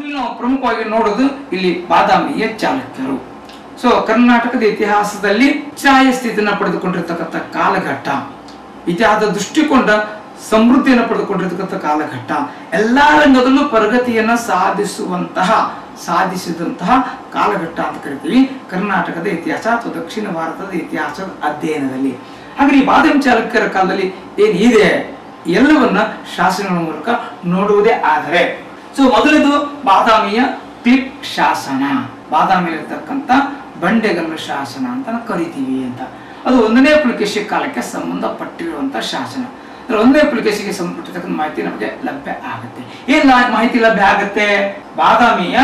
ಇಲ್ಲಿ ನಾವು ಪ್ರಮುಖವಾಗಿ ನೋಡೋದು ಇಲ್ಲಿ ಬಾದಾಮಿಯ ಚಾಲುಕ್ಯರು. ಸೊ ಕರ್ನಾಟಕದ ಇತಿಹಾಸದಲ್ಲಿ ಛಾಯ ಸ್ಥಿತಿಯನ್ನು ಪಡೆದುಕೊಂಡಿರ್ತಕ್ಕಂಥ ಕಾಲಘಟ್ಟ, ಇತಿಹಾಸದ ದೃಷ್ಟಿಕೋನ ಸಮೃದ್ಧಿಯನ್ನು ಪಡೆದುಕೊಂಡಿರ್ತಕ್ಕಂಥ ಕಾಲಘಟ್ಟ, ಎಲ್ಲಾ ರಂಗದಲ್ಲೂ ಪ್ರಗತಿಯನ್ನ ಸಾಧಿಸಿದಂತಹ ಕಾಲಘಟ್ಟ ಅಂತ ಕರಿತೀವಿ ಕರ್ನಾಟಕದ ಇತಿಹಾಸ ಅಥವಾ ದಕ್ಷಿಣ ಭಾರತದ ಇತಿಹಾಸದ ಅಧ್ಯಯನದಲ್ಲಿ. ಹಾಗೆ ಈ ಬಾದಾಮಿ ಚಾಲುಕ್ಯರ ಕಾಲದಲ್ಲಿ ಏನಿದೆ ಎಲ್ಲವನ್ನ ಶಾಸನಗಳ ಮೂಲಕ ನೋಡುವುದೇ ಆದರೆ, ಸೊ ಮೊದಲದು ಬಾದಾಮಿಯ ಕ್ಲಿಪ್ ಶಾಸನ, ಬಾದಾಮಿಯಲ್ಲಿರ್ತಕ್ಕಂಥ ಬಂಡೆಗಲ್ಲು ಶಾಸನ ಅಂತ ನಾವು ಕರಿತೀವಿ ಅಂತ. ಅದು 1ನೇ ಪುಲಿಕೇಶಿ ಕಾಲಕ್ಕೆ ಸಂಬಂಧಪಟ್ಟಿರುವಂತಹ ಶಾಸನ. ಅಂದ್ರೆ 1ನೇ ಪುಲಿಕೇಶಿಗೆ ಸಂಬಂಧಪಟ್ಟಿರ್ತಕ್ಕಂಥ ಮಾಹಿತಿ ನಮಗೆ ಲಭ್ಯ ಆಗುತ್ತೆ. ಏನ್ ಮಾಹಿತಿ ಲಭ್ಯ ಆಗುತ್ತೆ? ಬಾದಾಮಿಯ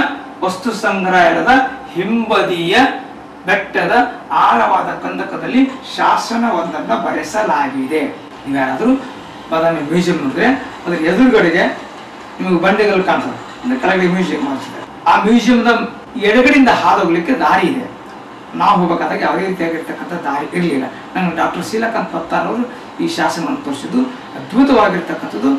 ವಸ್ತು ಸಂಗ್ರಹಾಲಯದ ಹಿಂಬದಿಯ ಬೆಟ್ಟದ ಆಳವಾದ ಕಂದಕದಲ್ಲಿ ಶಾಸನವೊಂದನ್ನು ಬರೆಸಲಾಗಿದೆ. ನೀವ್ಯಾರಾದ್ರೂ ಬಾದಾಮಿ ಮ್ಯೂಸಿಯಂ ನೋಡಿದ್ರೆ ಅದ್ರ ಎದುರುಗಡೆಗೆ ನಿಮಗೆ ಬಂಡೆಗಲ್ಲು ಕಾಣ್ತದೆ, ಅಂದ್ರೆ ಕೆಳಗಡೆ ಮ್ಯೂಸಿಯಂ ಮಾಡ್ತಿದ್ದಾರೆ. ಆ ಮ್ಯೂಸಿಯಂದ ಎಡಗಡೆಯಿಂದ ಹಾದು ಹೋಗ್ಲಿಕ್ಕೆ ದಾರಿ ಇದೆ. ನಾವು ಹೋಗ್ಬೇಕಾದಾಗ ಯಾವುದೇ ರೀತಿಯಾಗಿರ್ತಕ್ಕಂಥ ದಾರಿ ಇರಲಿಲ್ಲ. ನಂಗೆ ಡಾಕ್ಟರ್ ಶೀಲಕಾಂತ್ ಪತ್ತಾರ್ ಅವರು ಈ ಶಾಸನವನ್ನು ತೋರಿಸಿದ್ದು ಅದ್ಭುತವಾಗಿರ್ತಕ್ಕಂಥದ್ದು.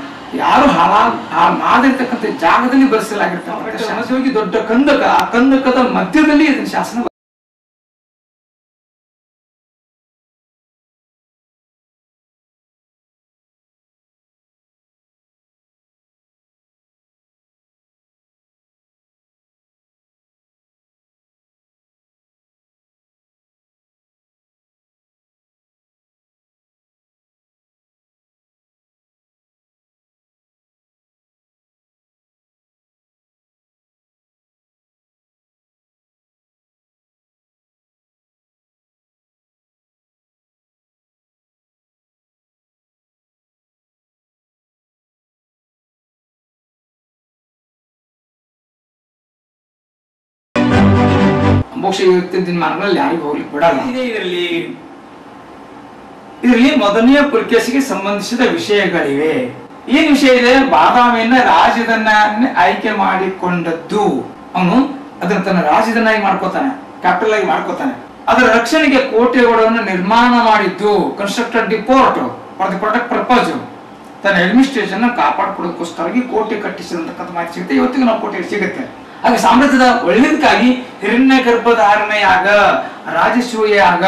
ಯಾರು ಹಾಳು ಮಾಡಿರ್ತಕ್ಕಂಥ ಜಾಗದಲ್ಲಿ ಬರೆಸಲಾಗಿರ್ತಕ್ಕಂಥ ದೊಡ್ಡ ಕಂದಕ, ಆ ಕಂದಕದ ಮಧ್ಯದಲ್ಲಿ ಇದನ್ನ ಶಾಸನ. ಮೋಕ್ಷ ದಿನಮಾನಗಳಲ್ಲಿ ಯಾರಿಗೂ ಹೋಗ್ಲಿಕ್ಕೆ ಬಿಡಲ್ಲ. ಇದರಲ್ಲಿ 1ನೇ ಪುಲಿಕೇಶಿಗೆ ಸಂಬಂಧಿಸಿದ ವಿಷಯಗಳಿವೆ. ಏನ್ ವಿಷಯ ಇದೆ? ಬಾದಾಮಿಯನ್ನ ರಾಜಧಾನಿಯನ್ನೇ ಆಯ್ಕೆ ಮಾಡಿಕೊಂಡದ್ದು. ಅವನು ಅದನ್ನ ತನ್ನ ರಾಜಧಾನಿಯಾಗಿ ಮಾಡ್ಕೋತಾನೆ, ಕ್ಯಾಪಿಟಲ್ ಆಗಿ ಮಾಡ್ಕೋತಾನೆ. ಅದರ ರಕ್ಷಣೆಗೆ ಕೋಟೆಗಳನ್ನು ನಿರ್ಮಾಣ ಮಾಡಿದ್ದು, constructed the fort for the protect purpose. ತನ್ನ ಅಡ್ಮಿನಿಸ್ಟ್ರೇಷನ್ ಕಾಪಾಡಿಕೊಳ್ಳೋದಕ್ಕೋಸ್ಕರವಾಗಿ ಕೋಟೆ ಕಟ್ಟಿಸಿದಂತಕ್ಕಂಥ ಮಾಹಿತಿ ಸಿಗುತ್ತೆ. ಇವತ್ತಿಗೂ ನಾವು ಕೋಟೆ ಸಿಗುತ್ತೆ. ಹಾಗೆ ಸಾಮ್ರಾಜ್ಯದ ಒಳ್ಳೆದಕ್ಕಾಗಿ ಹಿರಣ್ಯ ಗರ್ಭಧಾರಣೆಯಾಗ, ರಾಜಸೂಯಾಗ,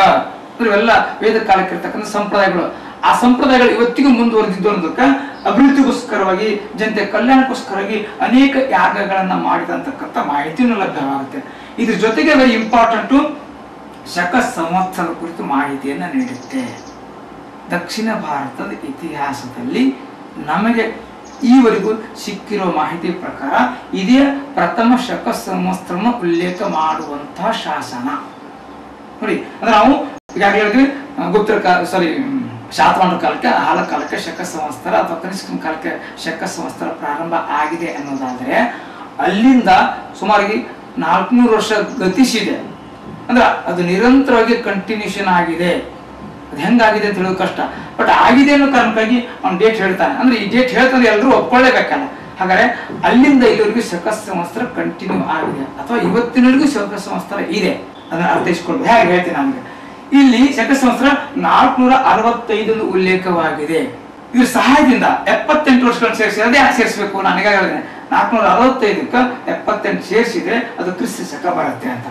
ಇವೆಲ್ಲ ವೇದ ಕಾಲಕ್ಕೆ ಇರ್ತಕ್ಕಂಥ ಸಂಪ್ರದಾಯಗಳು. ಆ ಸಂಪ್ರದಾಯಗಳು ಇವತ್ತಿಗೂ ಮುಂದುವರೆದಿದ್ದು ಅನ್ನೋದಕ್ಕೆ ಅಭಿವೃದ್ಧಿಗೋಸ್ಕರವಾಗಿ, ಜನತೆ ಕಲ್ಯಾಣಕ್ಕೋಸ್ಕರವಾಗಿ ಅನೇಕ ಯಾಗಗಳನ್ನ ಮಾಡಿದಂತಕ್ಕಂಥ ಮಾಹಿತಿನೂ ಲಭ್ಯವಾಗುತ್ತೆ. ಇದ್ರ ಜೊತೆಗೆ ವೆರಿ ಇಂಪಾರ್ಟೆಂಟು ಶಕ ಸಂವತ್ಸರದ ಕುರಿತು ಮಾಹಿತಿಯನ್ನ ನೀಡುತ್ತೆ. ದಕ್ಷಿಣ ಭಾರತದ ಇತಿಹಾಸದಲ್ಲಿ ನಮಗೆ ಈವರೆಗೂ ಸಿಕ್ಕಿರೋ ಮಾಹಿತಿ ಪ್ರಕಾರ ಇದೇ ಪ್ರಥಮ ಶಕ ಸಂವತ್ಸರವನ್ನು ಉಲ್ಲೇಖ ಮಾಡುವಂತಹ ಶಾಸನ. ನೋಡಿ, ಅಂದ್ರೆ ನಾವು ಈಗಾಗಲೇ ಹೇಳಿದ್ವಿ, ಗುಪ್ತರ ಶಾತವಾಹನರ ಕಾಲಕ್ಕೆ, ಹಾಲ ಕಾಲಕ್ಕೆ ಶಕ ಸಂವತ್ಸರ ಅಥವಾ ಕನಿಷ್ಕನ ಕಾಲಕ್ಕೆ ಶಕ ಸಂವತ್ಸರ ಪ್ರಾರಂಭ ಆಗಿದೆ ಅನ್ನೋದಾದ್ರೆ, ಅಲ್ಲಿಂದ ಸುಮಾರಿಗೆ 400 ವರ್ಷ ಗತಿಸಿದೆ. ಅಂದ್ರೆ ಅದು ನಿರಂತರವಾಗಿ ಕಂಟಿನ್ಯೂಷನ್ ಆಗಿದೆ. ಅದು ಹೆಂಗಾಗಿದೆ ಅಂತ ಹೇಳೋದು ಕಷ್ಟ, ಬಟ್ ಆಗಿದೆ ಅನ್ನೋ ಕಾರಣಕ್ಕಾಗಿ ಅವ್ನು ಡೇಟ್ ಹೇಳ್ತಾನೆ. ಅಂದ್ರೆ ಈ ಡೇಟ್ ಹೇಳ್ತಾನೆ ಎಲ್ಲರೂ ಒಪ್ಕೊಳ್ಳೇಬೇಕಲ್ಲ. ಹಾಗಾದ್ರೆ ಅಲ್ಲಿಂದ ಇಲ್ಲಿವರೆಗೂ ಶಕ ಸಂವತ್ಸರ ಕಂಟಿನ್ಯೂ ಆಗಿದೆ, ಅಥವಾ ಇವತ್ತಿನವರೆಗೂ ಶಕ ಸಂವತ್ಸರ ಇದೆ. ಅದನ್ನ ಅರ್ಥೈಸ್ಕೊಳ್ಬೇಕು. ಹೇಗೆ ಹೇಳ್ತೀನಿ ನಮ್ಗೆ, ಇಲ್ಲಿ ಶಕ ಸಂವತ್ಸರ 465 ಉಲ್ಲೇಖವಾಗಿದೆ. ಇದ್ರ ಸಹಾಯದಿಂದ 78 ವರ್ಷಗಳನ್ನು ಸೇರಿಸಿ, ಅದೇ ಯಾಕೆ ಸೇರಿಸಬೇಕು? ನಾನು ಈಗ ಹೇಳಿದೆ 465ಕ್ಕೆ 78 ಸೇರಿಸಿದ್ರೆ ಅದು ಕ್ರಿಸ್ತ ಶಕ ಬರುತ್ತೆ ಅಂತ.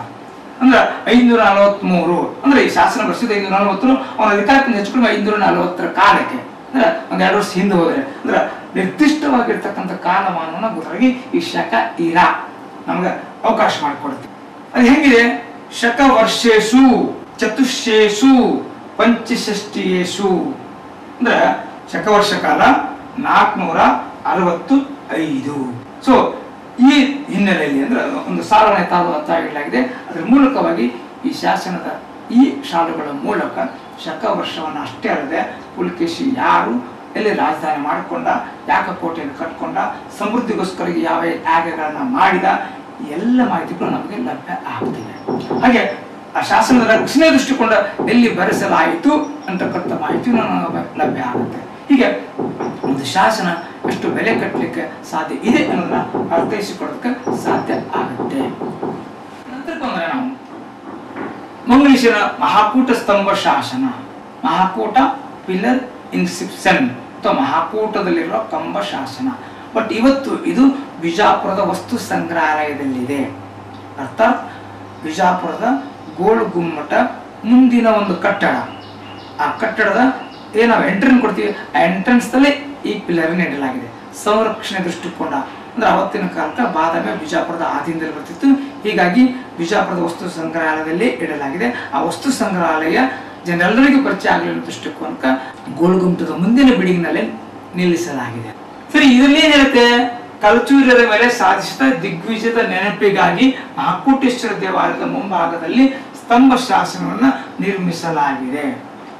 ಅಂದ್ರೆ 543, ಅಂದ್ರೆ ಈ ಶಾಸನ ಬರ್ಸಿದ 540, ಅವನ ಅಧಿಕಾರದಿಂದ ಹೆಚ್ಚುಕಡಿಮೆ 540 ಕಾಲಕ್ಕೆ, ಅಂದ್ರೆ ಒಂದ್ 2 ವರ್ಷ ಹಿಂದೆ ಹೋದ್ರೆ, ಅಂದ್ರೆ ನಿರ್ದಿಷ್ಟವಾಗಿರ್ತಕ್ಕಂಥ ಕಾಲಮಾನವನ್ನ ಗೊತ್ತಾಗಿ ಈ ಶಕ ಇರ ನಮ್ಗೆ ಅವಕಾಶ ಮಾಡಿಕೊಡುತ್ತೆ. ಅದು ಹೆಂಗಿದೆ? ಶಕ ವರ್ಷೇಶು ಚತುಶ್ಶೇಷು ಪಂಚಷಷ್ಟಿಯೇಷು, ಅಂದ್ರೆ ಶಕ ವರ್ಷ ಕಾಲ 465. ಸೊ ಈ ಹಿನ್ನೆಲೆಯಲ್ಲಿ ಅಂದ್ರೆ ಒಂದು ಸಾಲನೆ ತಾಳು ಅಂತ ಹೇಳಲಾಗಿದೆ. ಅದರ ಮೂಲಕವಾಗಿ ಈ ಶಾಸನದ ಈ ಸಾಲುಗಳ ಮೂಲಕ ಶಕ ವರ್ಷವನ್ನು ಅಷ್ಟೇ ಅಲ್ಲದೆ ಪುಲಿಕೇಶಿ ಯಾರು, ಎಲ್ಲಿ ರಾಜಧಾನಿ ಮಾಡಿಕೊಂಡ, ಯಾಕ ಕೋಟೆಯನ್ನು ಕಟ್ಕೊಂಡ, ಸಮೃದ್ಧಿಗೋಸ್ಕರ ಯಾವ ಯಾಗಗಳನ್ನ ಮಾಡಿದ, ಎಲ್ಲ ಮಾಹಿತಿಗಳು ನಮಗೆ ಲಭ್ಯ ಆಗುತ್ತಿದೆ. ಹಾಗೆ ಆ ಶಾಸನದ ರಕ್ಷಣೆ ದೃಷ್ಟಿಕೊಂಡ ಎಲ್ಲಿ ಬರೆಸಲಾಯಿತು ಅಂತಕ್ಕಂಥ ಮಾಹಿತಿ ಲಭ್ಯ ಆಗುತ್ತೆ. ಹೀಗೆ ಒಂದು ಶಾಸನ ಎಷ್ಟು ಬೆಲೆ ಕಟ್ಟಲಿಕ್ಕೆ ಸಾಧ್ಯ ಇದೆ ಅನ್ನೋದನ್ನ ಅರ್ಥೈಸಿಕೊಳ್ಳೋದಕ್ಕೆ ಸಾಧ್ಯ ಆಗುತ್ತೆ. ನಂತರ ಬಂದ್ರೆ ನಾವು ಮಂಗಳೇಶ್ವರ ಮಹಾಕೂಟ ಸ್ತಂಭ ಶಾಸನ, ಮಹಾಕೂಟ ಪಿಲ್ಲರ್ ಇನ್ಸ್ಕ್ರಿಪ್ಷನ್ ಅಥವಾ ಮಹಾಕೂಟದಲ್ಲಿರುವ ಕಂಬ ಶಾಸನ. ಬಟ್ ಇವತ್ತು ಇದು ಬಿಜಾಪುರದ ವಸ್ತು ಸಂಗ್ರಹಾಲಯದಲ್ಲಿದೆ. ಅರ್ಥಾತ್ ಬಿಜಾಪುರದ ಗೋಲ್ ಗುಮ್ಮಟ ಮುಂದಿನ ಒಂದು ಕಟ್ಟಡ, ಆ ಕಟ್ಟಡದ ನಾವು ಎಂಟ್ರೆನ್ಸ್ ಕೊಡ್ತೀವಿ, ಆ ಎಂಟ್ರೆನ್ಸ್ ದಲ್ಲಿ ಈ ಪಿಲ್ಲರ್ ನೀಡಲಾಗಿದೆ. ಸಂರಕ್ಷಣೆ ದೃಷ್ಟಿಕೋನ ಅಂದ್ರೆ ಅವತ್ತಿನ ಕಾಲಕ್ಕೆ ಬಾದಾಮಿ ಬಿಜಾಪುರದ ಆದಿಯಿಂದಲೇ ಬರ್ತಿತ್ತು. ಹೀಗಾಗಿ ಬಿಜಾಪುರದ ವಸ್ತು ಸಂಗ್ರಹಾಲಯದಲ್ಲಿ ಇಡಲಾಗಿದೆ. ಆ ವಸ್ತು ಸಂಗ್ರಹಾಲಯ ಜನರೆಲ್ಲರಿಗೂ ಪರಿಚಯ ಆಗಲಿ ಅನ್ನೋ ದೃಷ್ಟಿಕೋನಕ್ಕೆ ಗೋಲ್ಗುಮ್ಮಟದ ಮುಂದಿನ ಬಿಡಿಗಿನಲ್ಲಿ ನಿಲ್ಲಿಸಲಾಗಿದೆ. ಸರಿ, ಇದರಲ್ಲಿ ಏನ್ ಹೇಳುತ್ತೆ? ಕಲ್ಚೂರ್ಯರ ಮೇಲೆ ಸಾಧಿಸಿದ ದಿಗ್ವಿಜಯದ ನೆನಪಿಗಾಗಿ ಮಹಾಕೂಟೇಶ್ವರ ದೇವಾಲಯದ ಮುಂಭಾಗದಲ್ಲಿ ಸ್ತಂಭ ಶಾಸನವನ್ನ ನಿರ್ಮಿಸಲಾಗಿದೆ.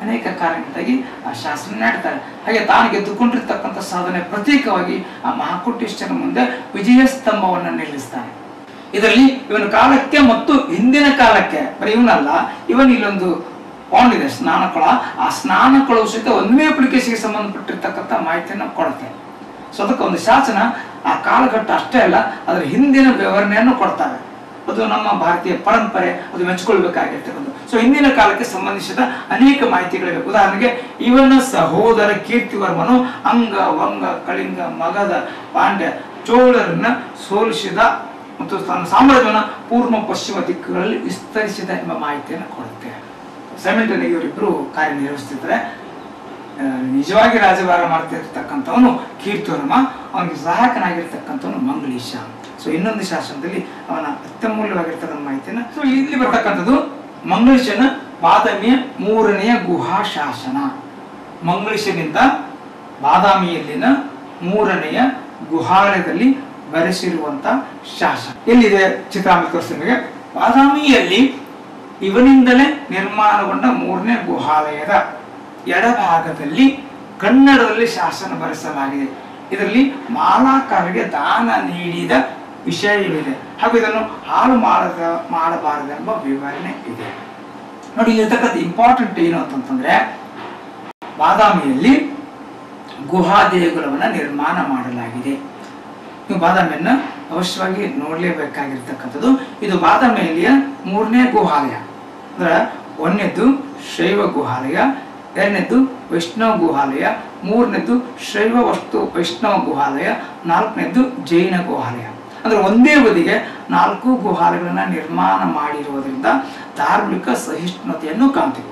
ಅನೇಕ ಕಾರಣಗಳಿಂದಾಗಿ ಆ ಶಾಸನ ನೀಡ್ತಾರೆ. ಹಾಗೆ ತಾನು ಗೆದ್ದುಕೊಂಡಿರ್ತಕ್ಕಂಥ ಸಾಧನೆ ಪ್ರತೀಕವಾಗಿ ಆ ಮಹಾಕೂಟೇಶ್ವರ ಮುಂದೆ ವಿಜಯ ಸ್ತಂಭವನ್ನ ನಿಲ್ಲಿಸ್ತಾನೆ. ಇದರಲ್ಲಿ ಇವನ ಕಾಲಕ್ಕೆ ಮತ್ತು ಹಿಂದಿನ ಕಾಲಕ್ಕೆ ಬರೀ ಇವನಲ್ಲ, ಇವನ್ ಇಲ್ಲೊಂದು ಪಾಂಡ್ ಇದೆ, ಸ್ನಾನಕೊಳ. ಆ ಸ್ನಾನಕೊಳವು ಸಹಿತ ಒಂದೇ ಪುಲಿಕೇಶಿಗೆ ಸಂಬಂಧಪಟ್ಟಿರ್ತಕ್ಕಂಥ ಮಾಹಿತಿಯನ್ನು ಕೊಡುತ್ತೆ. ಸೊ ಅದಕ್ಕೆ ಒಂದು ಶಾಸನ ಆ ಕಾಲಘಟ್ಟ ಅಷ್ಟೇ ಅಲ್ಲ, ಅದರ ಹಿಂದಿನ ವಿವರಣೆಯನ್ನು ಕೊಡ್ತಾರೆ. ಅದು ನಮ್ಮ ಭಾರತೀಯ ಪರಂಪರೆ, ಅದು ಮೆಚ್ಚಿಕೊಳ್ಬೇಕಾಗಿರ್ತಕ್ಕಂಥ. ಸೊ ಹಿಂದಿನ ಕಾಲಕ್ಕೆ ಸಂಬಂಧಿಸಿದ ಅನೇಕ ಮಾಹಿತಿಗಳಿವೆ. ಉದಾಹರಣೆಗೆ ಇವನ ಸಹೋದರ ಕೀರ್ತಿವರ್ಮನು ಅಂಗ ವಂಗ ಕಳಿಂಗ ಮಗಧ ಪಾಂಡ್ಯ ಚೋಳರನ್ನ ಸೋಲಿಸಿದ ಮತ್ತು ತನ್ನ ಸಾಮ್ರಾಜ್ಯವನ್ನು ಪೂರ್ವ ಪಶ್ಚಿಮ ದಿಕ್ಕುಗಳಲ್ಲಿ ವಿಸ್ತರಿಸಿದ ಎಂಬ ಮಾಹಿತಿಯನ್ನು ಕೊಡುತ್ತೆ. ಸೈಮಲ್ಟೇನಿಯಸ್ ಇವರಿಬ್ರು ಕಾರ್ಯನಿರ್ವಹಿಸ್ತಿದ್ರೆ, ನಿಜವಾಗಿ ರಾಜಭಾರ ಮಾಡ್ತಿರ್ತಕ್ಕಂಥವನು ಕೀರ್ತಿವರ್ಮ, ಅವನಿಗೆ ಸಹಾಯಕನಾಗಿರ್ತಕ್ಕಂಥವನು ಮಂಗಳೀಶ. ಸೊ ಇನ್ನೊಂದು ಶಾಸನದಲ್ಲಿ ಅವನ ಅತ್ಯಮೂಲ್ಯವಾಗಿರ್ತಕ್ಕಂಥ ಮಾಹಿತಿಯನ್ನು. ಸೊ ಇಲ್ಲಿ ಬರ್ತಕ್ಕಂಥದ್ದು ಮಂಗಳೀಶನ ಬಾದಾಮಿಯ 3ನೆಯ ಗುಹಾ ಶಾಸನ. ಮಂಗಳೀಶನಿಂದ ಬಾದಾಮಿಯಲ್ಲಿನ 3ನೆಯ ಗುಹಾಲಯದಲ್ಲಿ ಬರೆಸಿರುವಂತ ಶಾಸನ ಎಲ್ಲಿದೆ? ಚಿತ್ರಾಂಶ ತೋರಿಸಿದಾಗ ಬಾದಾಮಿಯಲ್ಲಿ ಇವನಿಂದಲೇ ನಿರ್ಮಾಣಗೊಂಡ 3ನೇ ಗುಹಾಲಯದ ಎಡಭಾಗದಲ್ಲಿ ಕನ್ನಡದಲ್ಲಿ ಶಾಸನ ಬರೆಸಲಾಗಿದೆ. ಇದರಲ್ಲಿ ಮಾಲಾಕಾರರಿಗೆ ದಾನ ನೀಡಿದ ವಿಷಯವಿದೆ ಹಾಗೂ ಇದನ್ನು ಹಾಳು ಮಾಡಬಾರದೆಂಬ ವಿವರಣೆ ಇದೆ. ನೋಡಿ, ಇಲ್ಲಿರ್ತಕ್ಕಂಥ ಇಂಪಾರ್ಟೆಂಟ್ ಏನು ಅಂತಂತಂದ್ರೆ, ಬಾದಾಮಿಯಲ್ಲಿ ಗುಹಾ ದೇಗುಲವನ್ನ ನಿರ್ಮಾಣ ಮಾಡಲಾಗಿದೆ. ನೀವು ಬಾದಾಮಿಯನ್ನ ಅವಶ್ಯವಾಗಿ ನೋಡಲೇಬೇಕಾಗಿರ್ತಕ್ಕಂಥದ್ದು. ಇದು ಬಾದಾಮಿಯಲ್ಲಿಯ 3ನೇ ಗುಹಾಲಯ. ಅಂದ್ರೆ 1ನೇದ್ದು ಶೈವ ಗುಹಾಲಯ, 2ನೇದ್ದು ವೈಷ್ಣವ ಗುಹಾಲಯ, 3ನೇದ್ದು ಶೈವ ವೈಷ್ಣವ ಗುಹಾಲಯ, 4ನೇದ್ದು ಜೈನ ಗುಹಾಲಯ. ಅಂದ್ರೆ ಒಂದೇ ಬದಿಗೆ 4 ಗುಹಾಲಯಗಳನ್ನ ನಿರ್ಮಾಣ ಮಾಡಿರುವುದರಿಂದ ಧಾರ್ಮಿಕ ಸಹಿಷ್ಣುತೆಯನ್ನು ಕಾಣ್ತೀವಿ.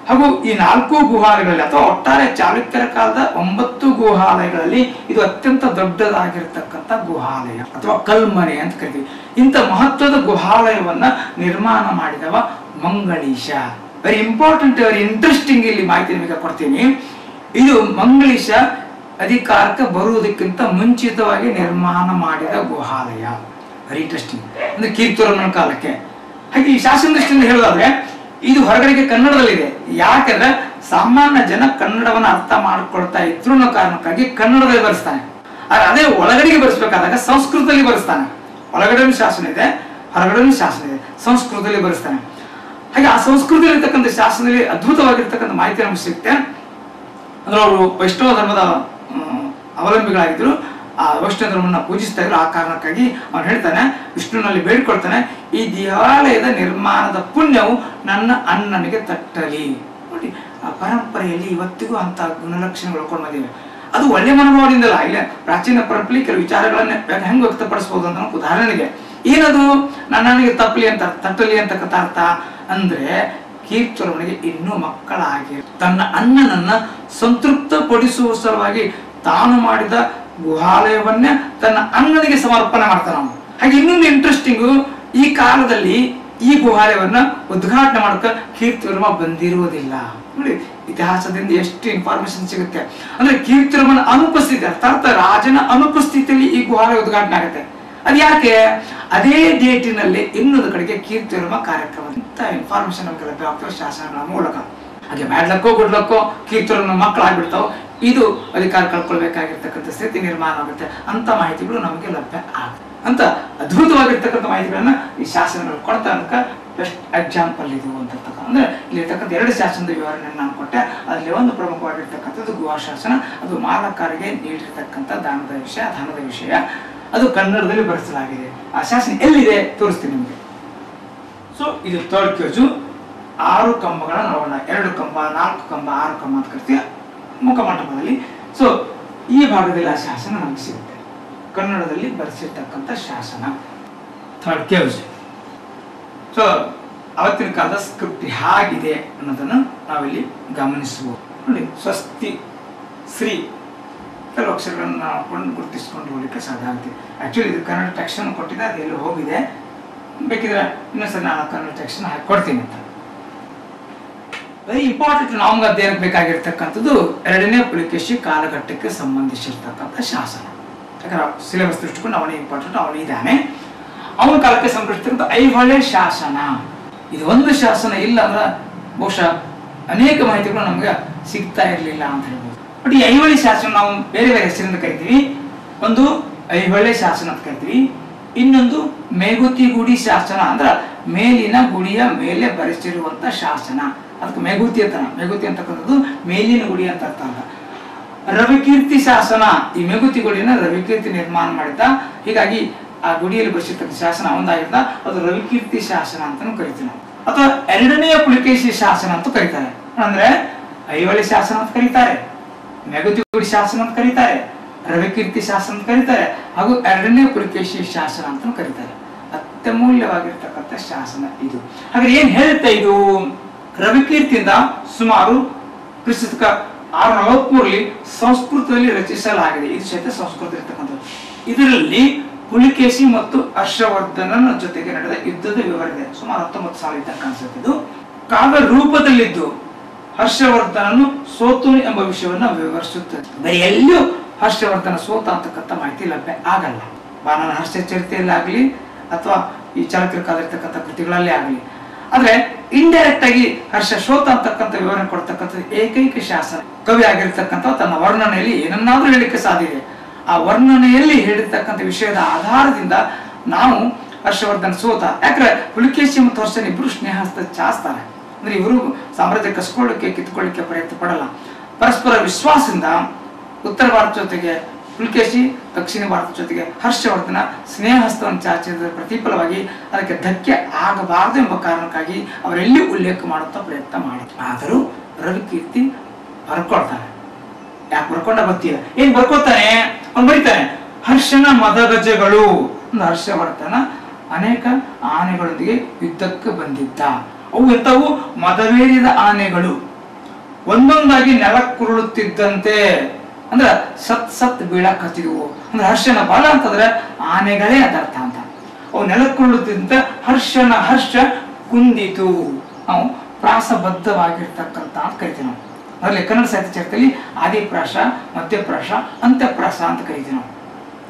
ಹಾಗೂ ಈ 4 ಗುಹಾಲಯಗಳಲ್ಲಿ ಅಥವಾ ಒಟ್ಟಾರೆ ಚಾಲುಕ್ಯರ ಕಾಲದ 9 ಗುಹಾಲಯಗಳಲ್ಲಿ ಇದು ಅತ್ಯಂತ ದೊಡ್ಡದಾಗಿರ್ತಕ್ಕಂಥ ಗುಹಾಲಯ ಅಥವಾ ಕಲ್ಮನೆ ಅಂತ ಕರಿತೀವಿ. ಇಂಥ ಮಹತ್ವದ ಗುಹಾಲಯವನ್ನ ನಿರ್ಮಾಣ ಮಾಡಿದವ Mangalisha. Very important, very interesting. ಇಲ್ಲಿ ಮಾಹಿತಿ ನಿಮಗೆ ಕೊಡ್ತೀನಿ. ಇದು ಮಂಗಳೀಶ ಅಧಿಕಾರಕ್ಕೆ ಬರುವುದಕ್ಕಿಂತ ಮುಂಚಿತವಾಗಿ ನಿರ್ಮಾಣ ಮಾಡಿದ ಗುಹಾಲಯ. Very interesting. ಅಂದ್ರೆ ಕೀರ್ತಿವರ್ಮನ ಕಾಲಕ್ಕೆ. ಹಾಗೆ ಈ ಶಾಸನ ದೃಷ್ಟಿಯಿಂದ ಹೇಳೋದಾದ್ರೆ ಇದು ಹೊರಗಡೆಗೆ ಕನ್ನಡದಲ್ಲಿದೆ. ಯಾಕಂದ್ರೆ ಸಾಮಾನ್ಯ ಜನ ಕನ್ನಡವನ್ನ ಅರ್ಥ ಮಾಡ್ಕೊಳ್ತಾ ಇದ್ರು ಅನ್ನೋ ಕಾರಣಕ್ಕಾಗಿ ಕನ್ನಡದಲ್ಲಿ ಬರೆಸ್ತಾನೆ. ಅದೇ ಒಳಗಡೆಗೆ ಬರೆಸ್ಬೇಕಾದಾಗ ಸಂಸ್ಕೃತದಲ್ಲಿ ಬರೆಸ್ತಾನೆ. ಒಳಗಡೆ ಶಾಸನ ಇದೆ, ಹೊರಗಡೆ ಶಾಸನ ಇದೆ, ಸಂಸ್ಕೃತದಲ್ಲಿ ಬರೆಸ್ತಾನೆ. ಹಾಗೆ ಆ ಸಂಸ್ಕೃತದಲ್ಲಿ ಇರ್ತಕ್ಕಂಥ ಶಾಸನದಲ್ಲಿ ಅದ್ಭುತವಾಗಿರ್ತಕ್ಕಂಥ ಮಾಹಿತಿ ನಮ್ಗೆ ಸಿಗುತ್ತೆ. ಅಂದ್ರೆ ಅವರು ವೈಷ್ಣವ ಧರ್ಮದ ಅವಲಂಬಿಗಳಾಗಿದ್ರು. ಆ ವೈಷ್ಣವ ಧರ್ಮನ ಪೂಜಿಸ್ತಾ ಇದ್ರು. ಆ ಕಾರಣಕ್ಕಾಗಿ ಅವನು ಹೇಳ್ತಾನೆ, ವಿಷ್ಣುನಲ್ಲಿ ಬೇಡಿಕೊಳ್ತಾನೆ, ಈ ದೇವಾಲಯದ ನಿರ್ಮಾಣದ ಪುಣ್ಯವು ನನ್ನ ಅಣ್ಣನಿಗೆ ತಟ್ಟಲಿ. ನೋಡಿ, ಆ ಪರಂಪರೆಯಲ್ಲಿ ಇವತ್ತಿಗೂ ಅಂತ ಗುಣಲಕ್ಷಣಗಳು ಉಳ್ಕೊಂಡು ಬಂದಿವೆ. ಅದು ಒಳ್ಳೆ ಮನೋಭಾವದಿಂದಲ್ಲ. ಇಲ್ಲ, ಪ್ರಾಚೀನ ಪರಂಪರೆ ಕೆಲವು ವಿಚಾರಗಳನ್ನ ಹೆಂಗ್ ವ್ಯಕ್ತಪಡಿಸಬಹುದು ಅಂತ ಉದಾಹರಣೆಗೆ ಏನದು ನನ್ನನಿಗೆ ತಪ್ಪಲಿ ಅಂತ ತಟ್ಟಲಿ ಅಂತಕ್ಕಂಥ ಅರ್ಥ ಅಂದ್ರೆ, ಕೀರ್ತಿವರ್ಮನಿಗೆ ಇನ್ನೂ ಮಕ್ಕಳಾಗಿ ತನ್ನ ಅಣ್ಣನನ್ನ ಸಂತೃಪ್ತಪಡಿಸುವ ಸಲುವಾಗಿ ತಾನು ಮಾಡಿದ ಗುಹಾಲಯವನ್ನೇ ತನ್ನ ಅಣ್ಣನಿಗೆ ಸಮರ್ಪಣೆ ಮಾಡ್ತಾನ. ಹಾಗೆ ಇನ್ನೊಂದು ಇಂಟ್ರೆಸ್ಟಿಂಗು, ಈ ಕಾಲದಲ್ಲಿ ಈ ಗುಹಾಲಯವನ್ನ ಉದ್ಘಾಟನೆ ಮಾಡಕ ಕೀರ್ತಿವರ್ಮ ಬಂದಿರುವುದಿಲ್ಲ. ನೋಡಿ, ಇತಿಹಾಸದಿಂದ ಎಷ್ಟು ಇನ್ಫಾರ್ಮೇಶನ್ ಸಿಗುತ್ತೆ. ಅಂದ್ರೆ ಕೀರ್ತಿವರ್ಮನ ಅನುಪಸ್ಥಿತಿ, ಅರ್ಥಾತ್ ರಾಜನ ಅನುಪಸ್ಥಿತಿಯಲ್ಲಿ ಈ ಗುಹಾಲಯ ಉದ್ಘಾಟನೆ ಆಗುತ್ತೆ. ಅದ್ ಯಾಕೆ? ಅದೇ ಡೇಟಿನಲ್ಲಿ ಇನ್ನೊಂದು ಕಡೆಗೆ ಕೀರ್ತಿವರ್ಮ ಕಾರ್ಯಕ್ರಮ ಇನ್ಫಾರ್ಮೇಶನ್ ನಮ್ಗೆ ಲಭ್ಯ ಆಗ್ತವೆ ಶಾಸನಗಳ ಮೂಲಕ. ಹಾಗೆ ಬ್ಯಾಡ್ಲಕ್ಕೋ ಗುಡ್ಲಕ್ಕೋ ಕೀರ್ತಿವರ್ಮನ ಮಕ್ಕಳಾಗ್ಬಿಡ್ತಾವ. ಇದು ಅಧಿಕಾರ ಕಳ್ಕೊಳ್ಬೇಕಾಗಿರ್ತಕ್ಕಂಥ ಸ್ಥಿತಿ ನಿರ್ಮಾಣ ಆಗುತ್ತೆ. ಅಂತ ಮಾಹಿತಿಗಳು ನಮಗೆ ಲಭ್ಯ ಆಗುತ್ತೆ. ಅಂತ ಅದ್ಭುತವಾಗಿರ್ತಕ್ಕಂಥ ಮಾಹಿತಿಗಳನ್ನ ಈ ಶಾಸನಗಳು ಕೊಡ್ತಾ ಅನ್ನಕ ಬೆಸ್ಟ್ ಎಕ್ಸಾಂಪಲ್ ಇದು ಅಂತಕ್ಕಂಥ. ಅಂದ್ರೆ ಇಲ್ಲಿರ್ತಕ್ಕಂಥ 2 ಶಾಸನದ ವಿವರಣೆಯನ್ನು ನಾನು ಕೊಟ್ಟೆ. ಅದರಲ್ಲಿ ಒಂದು ಪ್ರಮುಖವಾಗಿರ್ತಕ್ಕಂಥದ್ದು ಗುಹಾ ಶಾಸನ. ಅದು ಮಾಲಕಾರಿಗೆ ನೀಡಿರ್ತಕ್ಕಂಥ ದಾನದ ವಿಷಯ. ಅದು ಕನ್ನಡದಲ್ಲಿ ಬರೆಸಲಾಗಿದೆ. ಆ ಶಾಸನ ಎಲ್ಲಿದೆ ತೋರಿಸ್ತೀನಿ ನಿಮಗೆ. ಸೊ ಇದು 3rd ಕೇಜು. 6 ಕಂಬಗಳ ನೋಡೋಣ. 2 ಕಂಬ, 4 ಕಂಬ, 6 ಕಂಬ ಅಂತ ಕರಿತೀವಿ ಮುಖಮಂಟಪದಲ್ಲಿ. ಸೊ ಈ ಭಾಗದಲ್ಲಿ ಆ ಶಾಸನ ನಮಗೆ ಸಿಗುತ್ತೆ. ಕನ್ನಡದಲ್ಲಿ ಬರೆಸಿರ್ತಕ್ಕಂಥ ಶಾಸನ. Third caves. ಸೊ ಅವತ್ತಿನ ಕಾಲದ ಸ್ಕ್ರಿಪ್ಟ್ ಹೇಗಿದೆ ಅನ್ನೋದನ್ನು ನಾವಿಲ್ಲಿ ಗಮನಿಸಬಹುದು. ನೋಡಿ, ಸ್ವಸ್ತಿ, ಶ್ರೀ ಕೆಲವು ಅಕ್ಷರಗಳನ್ನು ನಾವು ಗುರುತಿಸ್ಕೊಂಡು ಹೋಗ್ಲಿಕ್ಕೆ ಸಾಧ್ಯ ಆಗುತ್ತೆ. ಆಕ್ಚುಲಿ ಇದು ಕನ್ನಡ ಟೆಕ್ಸ್ಟ್ ಅನ್ನು ಕೊಟ್ಟಿದೆ, ಅದು ಎಲ್ಲಿ ಹೋಗಿದೆ, ಬೇಕಿದ್ರೆ ಇನ್ನೊಂದ್ಸರಿ ನಾನು ಕನ್ನಡ ಟೆಕ್ಸ್ಟ್ ಹಾಕಿ ಕೊಡ್ತೀನಿ ಅಂತ. ವೆರಿ ಇಂಪಾರ್ಟೆಂಟ್ ನಮ್ಗೆ ಅಧ್ಯಯನಕ್ಕೆ ಬೇಕಾಗಿರ್ತಕ್ಕಂಥದ್ದು 2ನೇ ಪುಲಿಕೇಶಿ ಕಾಲಘಟ್ಟಕ್ಕೆ ಸಂಬಂಧಿಸಿರ್ತಕ್ಕಂಥ ಶಾಸನ. ಯಾಕಂದ್ರೆ ಸಿಲೆಬಸ್ ದೃಷ್ಟಿಕೊಂಡು ಅವನೇ ಇಂಪಾರ್ಟೆಂಟ್, ಅವನೇ ಇದ್ದಾನೆ. ಅವನ ಕಾಲಕ್ಕೆ ಸಂಬಂಧಿಸಿರ್ತಕ್ಕಂಥ ಐಹೊಳೆ ಶಾಸನ. ಇದು ಒಂದು ಶಾಸನ ಇಲ್ಲ ಅಂದ್ರೆ ಬಹುಶಃ ಅನೇಕ ಮಾಹಿತಿಗಳು ನಮ್ಗೆ ಸಿಗ್ತಾ ಇರಲಿಲ್ಲ ಅಂತ ಹೇಳ್ಬೋದು. ಬಟ್ ಈ ಐಹೊಳೆ ಶಾಸನ ನಾವು ಬೇರೆ ಬೇರೆ ಹೆಸರಿಂದ ಕರಿತೀವಿ. ಒಂದು ಐಹೊಳೆ ಶಾಸನ ಅಂತ ಕರಿತೀವಿ, ಇನ್ನೊಂದು ಮೇಗುತಿ ಗುಡಿ ಶಾಸನ, ಅಂದ್ರ ಮೇಲಿನ ಗುಡಿಯ ಮೇಲೆ ಬರೆಸಿರುವಂತ ಶಾಸನ. ಅದಕ್ಕೆ ಮೇಗುತಿ ಅಂತ, ಮೇಗುತಿ ಅಂತಕ್ಕಂಥದ್ದು ಮೇಲಿನ ಗುಡಿ ಅಂತ ಅರ್ಥ ಅಲ್ಲ. ರವಿಕೀರ್ತಿ ಶಾಸನ, ಈ ಮೇಗುತಿ ಗುಡಿನ ರವಿಕೀರ್ತಿ ನಿರ್ಮಾಣ ಮಾಡಿದ್ದ, ಹೀಗಾಗಿ ಆ ಗುಡಿಯಲ್ಲಿ ಬರೆಸಿರ್ತಕ್ಕಂಥ ಶಾಸನ ಒಂದಾಗಿದ್ದ, ಅದು ರವಿಕೀರ್ತಿ ಶಾಸನ ಅಂತಾನು ಕರಿತೀವಿ ನಾವು. ಅಥವಾ 2ನೇ ಪುಲಿಕೇಶಿ ಶಾಸನ ಅಂತ ಕರೀತಾರೆ. ಅಂದ್ರೆ ಐಹೊಳೆ ಶಾಸನ ಅಂತ ಕರೀತಾರೆ, ಮೇಗುತಿ ಗುಡಿ ಶಾಸನ ಅಂತ ಕರೀತಾರೆ, ರವಿಕೀರ್ತಿ ಶಾಸನ ಅಂತ ಕರೀತಾರೆ, ಹಾಗೂ 2ನೇ ಪುಲಿಕೇಶಿ ಶಾಸನ ಅಂತ ಕರೀತಾರೆ. ಅತ್ಯಮೂಲ್ಯವಾಗಿರ್ತಕ್ಕಂಥ ಶಾಸನ ಇದು. ಹಾಗಾದ್ರೆ ಏನ್ ಹೇಳುತ್ತೆ ಇದು? ರವಿಕೀರ್ತಿಯಿಂದ ಸುಮಾರು ಕ್ರಿಸ್ತಕ 643ರಲ್ಲಿ ಸಂಸ್ಕೃತದಲ್ಲಿ ರಚಿಸಲಾಗಿದೆ. ಇದು ಸಹಿತ ಸಂಸ್ಕೃತ ಇರ್ತಕ್ಕಂಥದ್ದು. ಇದರಲ್ಲಿ ಪುಲಿಕೇಶಿ ಮತ್ತು ಹರ್ಷವರ್ಧನನ ಜೊತೆಗೆ ನಡೆದ ಯುದ್ಧದ ವಿವರ ಇದೆ. ಸುಮಾರು 19 ಸಾಲ ಇದ್ದ ಕಾಣಿಸುತ್ತೆ. ಇದು ಕಾವ್ಯ ರೂಪದಲ್ಲಿದ್ದು ಹರ್ಷವರ್ಧನನು ಸೋತು ಎಂಬ ವಿಷಯವನ್ನ ವಿವರಿಸುತ್ತದೆ. ಬರೀ ಎಲ್ಲಿಯೂ ಹರ್ಷವರ್ಧನ ಸೋತ ಅಂತಕ್ಕಂಥ ಮಾಹಿತಿ ಲಭ್ಯ ಆಗಲ್ಲ. ಬಾಣನ ಹರ್ಷ ಚರಿತೆಯಲ್ಲಿ ಆಗಲಿ ಅಥವಾ ಈ ಚಾಲುಕ್ಯರ ಕಾಲದಲ್ಲಿರ್ತಕ್ಕಂಥ ಕೃತಿಗಳಲ್ಲೇ ಆಗಲಿ. ಆದ್ರೆ ಇಂಡೈರೆಕ್ಟ್ ಆಗಿ ಹರ್ಷ ಸೋತ ಅಂತಕ್ಕಂಥ ವಿವರಣೆ ಕೊಡ್ತಕ್ಕಂಥದ್ದು ಏಕೈಕ ಶಾಸನ. ಕವಿ ಆಗಿರ್ತಕ್ಕಂಥ ತನ್ನ ವರ್ಣನೆಯಲ್ಲಿ ಏನನ್ನಾದ್ರೂ ಹೇಳಿಕ್ಕೆ ಸಾಧ್ಯ ಇದೆ. ಆ ವರ್ಣನೆಯಲ್ಲಿ ಹೇಳಿರ್ತಕ್ಕಂಥ ವಿಷಯದ ಆಧಾರದಿಂದ ನಾವು ಹರ್ಷವರ್ಧನ ಸೋತ. ಯಾಕಂದ್ರೆ ಪುಲಿಕೇಶಿ ಮತ್ತು ಹರ್ಷನ್ ಇಬ್ರು ಸ್ನೇಹಸ್ತ ಚಾಸ್ತಾರೆ. ಅಂದ್ರೆ ಇವರು ಸಾಮ್ರಾಜ್ಯ ಕಸ್ಕೊಳ್ಳಿಕ್ಕೆ ಕಿತ್ಕೊಳ್ಳಿಕ್ಕೆ ಪ್ರಯತ್ನ ಪಡಲ್ಲ. ಪರಸ್ಪರ ವಿಶ್ವಾಸದಿಂದ ಉತ್ತರ ಭಾರತ ಜೊತೆಗೆ ಪುಲಿಕೇಶಿ, ದಕ್ಷಿಣ ಭಾರತ ಜೊತೆಗೆ ಹರ್ಷವರ್ಧನ ಸ್ನೇಹಸ್ತವನ್ನು ಚಾಚಿದ ಪ್ರತಿಫಲವಾಗಿ ಅದಕ್ಕೆ ಧಕ್ಕೆ ಆಗಬಾರದು ಎಂಬ ಕಾರಣಕ್ಕಾಗಿ ಅವರೆಲ್ಲಿ ಉಲ್ಲೇಖ ಮಾಡುತ್ತಾ ಪ್ರಯತ್ನ ಮಾಡಿದ್ರು. ಆದರೂ ರವಿಕೀರ್ತಿ ಬರ್ಕೊಳ್ತಾನೆ. ಯಾಕೆ ಬರ್ಕೊಂಡ ಗೊತ್ತಿಲ್ಲ. ಏನ್ ಬರ್ಕೋತಾನೆ? ಅವ್ನು ಬರೀತಾನೆ, ಹರ್ಷನ ಮದಗಜಗಳು. ಹರ್ಷವರ್ಧನ ಅನೇಕ ಆನೆಗಳೊಂದಿಗೆ ಯುದ್ಧಕ್ಕೆ ಬಂದಿದ್ದ. ಅವು ಎಂತವು? ಮದವೇರಿದ ಆನೆಗಳು. ಒಂದೊಂದಾಗಿ ನೆಲಕ್ಕುರುಳುತ್ತಿದ್ದಂತೆ, ಅಂದ್ರೆ ಸತ್ ಬೀಳಕ್ ಹತ್ತಿದ್ವು. ಅಂದ್ರೆ ಹರ್ಷನ ಬಲ ಅಂತಂದ್ರೆ ಆನೆಗಳೇ ಅದರ್ಥ ಅಂತ. ಅವು ನೆಲಕ್ಕುರುಳುತ್ತಿದ್ದಂತೆ ಹರ್ಷನ ಹರ್ಷ ಕುಂದಿತು. ನಾವು ಪ್ರಾಸಬದ್ಧವಾಗಿರ್ತಕ್ಕಂಥ ಅಂತ ಕರಿತೀವಿ ನಾವು. ಅದರಲ್ಲಿ ಕನ್ನಡ ಸಾಹಿತ್ಯ ಚರಿತ್ರೆಯಲ್ಲಿ ಆದಿಪ್ರಾಸ, ಮಧ್ಯಪ್ರಾಸ, ಅಂತ್ಯಪ್ರಾಸ ಅಂತ ಕರಿತೀವಿ ನಾವು.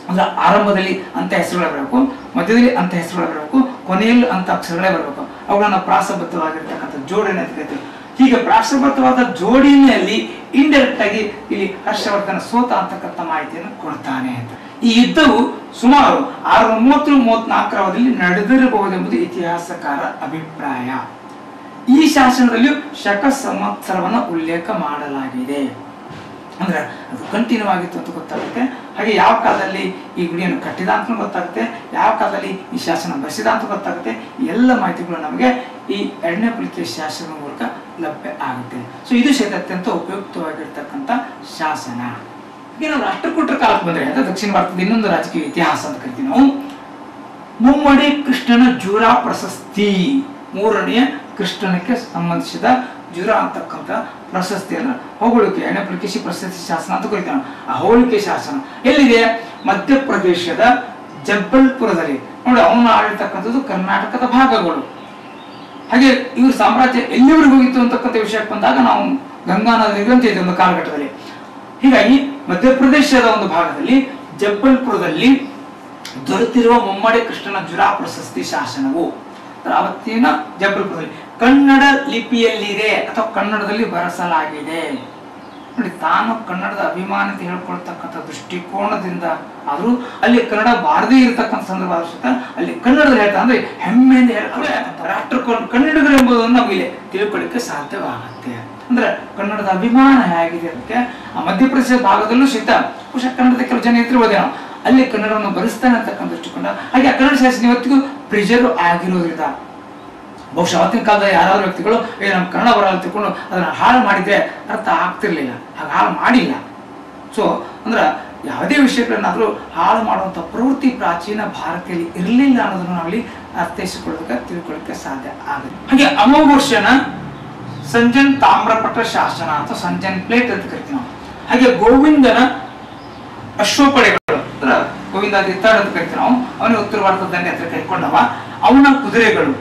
ಅಂದ್ರೆ ಆರಂಭದಲ್ಲಿ ಅಂತ ಹೆಸರುಗಳೇ ಬರಬೇಕು, ಮಧ್ಯದಲ್ಲಿ ಅಂತ ಹೆಸರುಗಳೇ ಬರಬೇಕು, ಕೊನೆಯಲ್ಲಿ ಅಂತ ಅಕ್ಷರಗಳೇ ಬರಬೇಕು. ಅವುಗಳನ್ನ ಪ್ರಾಸಬದ್ಧವಾಗಿರ್ತಕ್ಕಂಥ ಜೋಡಣೆ ಅಂತ ಕರಿತೀವಿ. ಹೀಗೆ ಪ್ರಾಸಬದ್ಧವಾದ ಜೋಡಣೆಯಲ್ಲಿ ಇಂಡೈರೆಕ್ಟ್ ಆಗಿ ಇಲ್ಲಿ ಹರ್ಷವರ್ಧನ ಸೋತ ಅಂತಕ್ಕಂಥ ಮಾಹಿತಿಯನ್ನು ಕೊಡ್ತಾನೆ ಅಂತ. ಈ ಯುದ್ಧವು ಸುಮಾರು 630-34 ನಡೆದಿರಬಹುದೆಂಬುದು ಇತಿಹಾಸಕಾರ ಅಭಿಪ್ರಾಯ. ಈ ಶಾಸನದಲ್ಲಿಯೂ ಶಕ ಸಂವತ್ಸರವನ್ನ ಉಲ್ಲೇಖ ಮಾಡಲಾಗಿದೆ. ಅಂದ್ರೆ ಅದು ಕಂಟಿನ್ಯೂ ಆಗಿತ್ತು ಅಂತ ಗೊತ್ತಾಗುತ್ತೆ. ಹಾಗೆ ಯಾವ ಕಾಲದಲ್ಲಿ ಈ ಗುಡಿಯನ್ನು ಕಟ್ಟಿದ ಅಂತ ಗೊತ್ತಾಗುತ್ತೆ, ಯಾವ ಕಾಲದಲ್ಲಿ ಈ ಶಾಸನ ಬರೆಸಿದ ಅಂತ ಗೊತ್ತಾಗುತ್ತೆ. ಎಲ್ಲ ಮಾಹಿತಿಗಳು ನಮಗೆ ಈ 2ನೇ ಪುಲಿಕೇಶಿ ಶಾಸನ ಮೂಲಕ ಲಭ್ಯ ಆಗುತ್ತೆ. ಸೊ ಇದು ಸಹಿತ ಅತ್ಯಂತ ಉಪಯುಕ್ತವಾಗಿರ್ತಕ್ಕಂಥ ಶಾಸನ. ಈಗ ನಾವು ರಾಷ್ಟ್ರಕೂಟರ ಕಾಲಕ್ಕೆ ಬಂದ್ರೆ ಅಂದ್ರೆ ದಕ್ಷಿಣ ಭಾರತದ ಇನ್ನೊಂದು ರಾಜಕೀಯ ಇತಿಹಾಸ ಅಂತ ಕರಿತೀವಿ ನಾವು. ಮುಮ್ಮಡಿ ಕೃಷ್ಣನ ಜೂರಾ ಪ್ರಶಸ್ತಿ, 3ನೇ ಕೃಷ್ಣನಕ್ಕೆ ಸಂಬಂಧಿಸಿದ ಜುರಾ ಅಂತಕ್ಕಂಥ ಪ್ರಶಸ್ತಿಯನ್ನು ಹೊಗಳಿಕೆ 2ನೇ ಪುಲಿಕೇಶಿ ಪ್ರಶಸ್ತಿ ಶಾಸನ ಅಂತ ಕರಿತೀವಿ. ಆ ಹೋಳಿಕೆ ಶಾಸನ ಎಲ್ಲಿದೆ? ಮಧ್ಯಪ್ರದೇಶದ ಜಬ್ಬಲ್ಪುರದಲ್ಲಿ. ನೋಡಿ, ಅವನು ಆಳಿರ್ತಕ್ಕಂಥದ್ದು ಕರ್ನಾಟಕದ ಭಾಗಗಳು. ಹಾಗೆ ಇವ್ರ ಸಾಮ್ರಾಜ್ಯ ಎಲ್ಲಿವರೆಗೂ ಹೋಗಿತ್ತು ಅಂತಕ್ಕಂಥ ವಿಷಯಕ್ಕೆ ಬಂದಾಗ ನಾವು ಗಂಗಾ ನದಿ ಅಂತ ಇದೆ ಒಂದು ಕಾಲಘಟ್ಟದಲ್ಲಿ. ಹೀಗಾಗಿ ಮಧ್ಯಪ್ರದೇಶದ ಒಂದು ಭಾಗದಲ್ಲಿ ಜಬ್ಬಲ್ಪುರದಲ್ಲಿ ದೊರೆತಿರುವ ಮುಮ್ಮಡಿ ಕೃಷ್ಣನ ಜುರಾ ಪ್ರಶಸ್ತಿ ಶಾಸನವು ಅವತ್ತಿನ ಜಬ್ಬಲ್ಪುರದಲ್ಲಿ ಕನ್ನಡ ಲಿಪಿಯಲ್ಲಿದೆ ಅಥವಾ ಕನ್ನಡದಲ್ಲಿ ಬರೆಸಲಾಗಿದೆ. ನೋಡಿ, ತಾನು ಕನ್ನಡದ ಅಭಿಮಾನತೆ ಹೇಳ್ಕೊಳ್ತಕ್ಕಂಥ ದೃಷ್ಟಿಕೋನದಿಂದ ಆದ್ರೂ ಅಲ್ಲಿ ಕನ್ನಡ ಬಾರದೇ ಇರತಕ್ಕಂಥ ಸಂದರ್ಭ ಅವಶ್ಯಕ ಅಲ್ಲಿ ಕನ್ನಡದಲ್ಲಿ ಹೇಳ್ತಾ ಅಂದ್ರೆ ಹೆಮ್ಮೆಯಿಂದ ಹೇಳ್ತಾರೆ. ರಾಷ್ಟ್ರ ಕನ್ನಡಿಗರು ಎಂಬುದನ್ನು ನಮಗೆ ತಿಳ್ಕೊಳ್ಳಿಕ್ಕೆ ಸಾಧ್ಯವಾಗುತ್ತೆ. ಅಂದ್ರೆ ಕನ್ನಡದ ಅಭಿಮಾನ ಹೇಗಿದೆ ಅದಕ್ಕೆ. ಆ ಮಧ್ಯಪ್ರದೇಶ ಭಾಗದಲ್ಲೂ ಸಹಿತ ಬಹುಶಃ ಕನ್ನಡದ ಕೆಲವು ಜನ ಇರ್ತಿರ್ಬೋದೇ ನಾವು ಅಲ್ಲಿ ಕನ್ನಡವನ್ನು ಬರೆಸ್ತಾನೆ ಅಂತಕ್ಕಂಥ ದೃಷ್ಟಿಕೊಂಡ. ಹಾಗೆ ಆ ಕನ್ನಡ ಶಾಸನ ಇವತ್ತಿಗೂ ಪ್ರಿಸರ್ವ್ ಆಗಿರೋದ್ರಿಂದ ಬಹುಶಃ ಅವತ್ತಿನ ಕಾಲದ ಯಾರಾದ್ರೂ ವ್ಯಕ್ತಿಗಳು ನಮ್ಮ ಕನ್ನಡ ಬರಲ್ಲ ತಿಳ್ಕೊಂಡು ಅದನ್ನ ಹಾಳು ಮಾಡಿದ್ರೆ ಅರ್ಥ ಆಗ್ತಿರ್ಲಿಲ್ಲ. ಹಾಗೆ ಹಾಳು ಮಾಡಿಲ್ಲ. ಸೊ ಅಂದ್ರೆ ಯಾವುದೇ ವಿಷಯಗಳನ್ನಾದರೂ ಹಾಳು ಮಾಡುವಂಥ ಪ್ರವೃತ್ತಿ ಪ್ರಾಚೀನ ಭಾರತದಲ್ಲಿ ಇರಲಿಲ್ಲ ಅನ್ನೋದನ್ನು ನಾವಲ್ಲಿ ಅರ್ಥೈಸಿಕೊಳ್ಳೋದಕ್ಕೆ ತಿಳ್ಕೊಳ್ಳಿಕ್ಕೆ ಸಾಧ್ಯ ಆಗುತ್ತೆ. ಹಾಗೆ ಅಮೋಘರ್ಷಣ ಸಂಜನ್ ತಾಮ್ರಪಟ ಶಾಸನ ಅಥವಾ ಸಂಜನ್ ಪ್ಲೇಟ್ ಅಂತ ಕರಿತೀವಿ ನಾವು. ಹಾಗೆ ಗೋವಿಂದನ ಅಶ್ವಪಡೆಗಳು ಅಂದ್ರೆ ಗೋವಿಂದಾದಿತ್ಯ ಅಂತ ಕರಿತೀವಿ ನಾವು. ಅವನ ಉತ್ತರ ಭಾರತದ ದಂಡೆ ಹತ್ರ ಕೈಕೊಂಡವ. ಅವನ ಕುದುರೆಗಳು,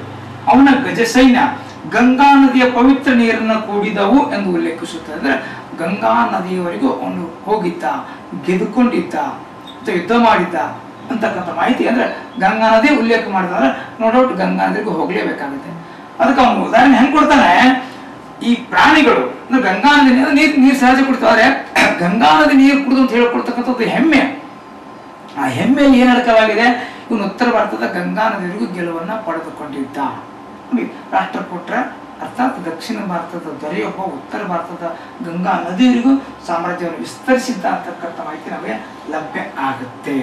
ಅವನ ಗಜಸೈನ್ಯ ಗಂಗಾ ನದಿಯ ಪವಿತ್ರ ನೀರನ್ನು ಕೂಡಿದವು ಎಂದು ಉಲ್ಲೇಖಿಸುತ್ತದೆ. ಅಂದ್ರೆ ಗಂಗಾ ನದಿಯವರೆಗೂ ಅವನು ಹೋಗಿದ್ದ, ಗೆದ್ದುಕೊಂಡಿದ್ದ ಅಥವಾ ಯುದ್ಧ ಮಾಡಿದ್ದ ಅಂತಕ್ಕಂಥ ಮಾಹಿತಿ. ಅಂದ್ರೆ ಗಂಗಾ ನದಿ ಉಲ್ಲೇಖ ಮಾಡಿದ್ರೆ ನೋ ಡೌಟ್ ಗಂಗಾ ನದಿಗೂ ಹೋಗ್ಲೇಬೇಕಾಗುತ್ತೆ. ಅದಕ್ಕೆ ಅವನು ಉದಾಹರಣೆ ಹೆಂಗ್ ಕೊಡ್ತಾನೆ, ಈ ಪ್ರಾಣಿಗಳು ಅಂದ್ರೆ ಗಂಗಾ ನದಿ ನೀರು ಸಹಜ ಕುಡಿತಾರೆ, ಗಂಗಾ ನದಿ ನೀರು ಕುಡಿದು ಅಂತ ಹೇಳ್ಕೊಡ್ತಕ್ಕಂಥದ್ದು ಹೆಮ್ಮೆ. ಆ ಹೆಮ್ಮೆಯಲ್ಲಿ ಏನ್ ಅಡಕವಾಗಿದೆ, ಇವನು ಉತ್ತರ ಭಾರತದ ಗಂಗಾ ನದಿವರೆಗೂ ಗೆಲುವನ್ನ ಪಡೆದುಕೊಂಡಿದ್ದ. ರಾಷ್ಟ್ರಕೂಟರ ಅರ್ಥಾತ್ ದಕ್ಷಿಣ ಭಾರತದ ದೊರೆಯೊಬ್ಬ ಉತ್ತರ ಭಾರತದ ಗಂಗಾ ನದಿಯವರೆಗೂ ಸಾಮ್ರಾಜ್ಯವನ್ನು ವಿಸ್ತರಿಸಿದ್ದ ಅಂತಕ್ಕಂಥ ಮಾಹಿತಿ ನಮಗೆ ಲಭ್ಯ ಆಗುತ್ತೆ.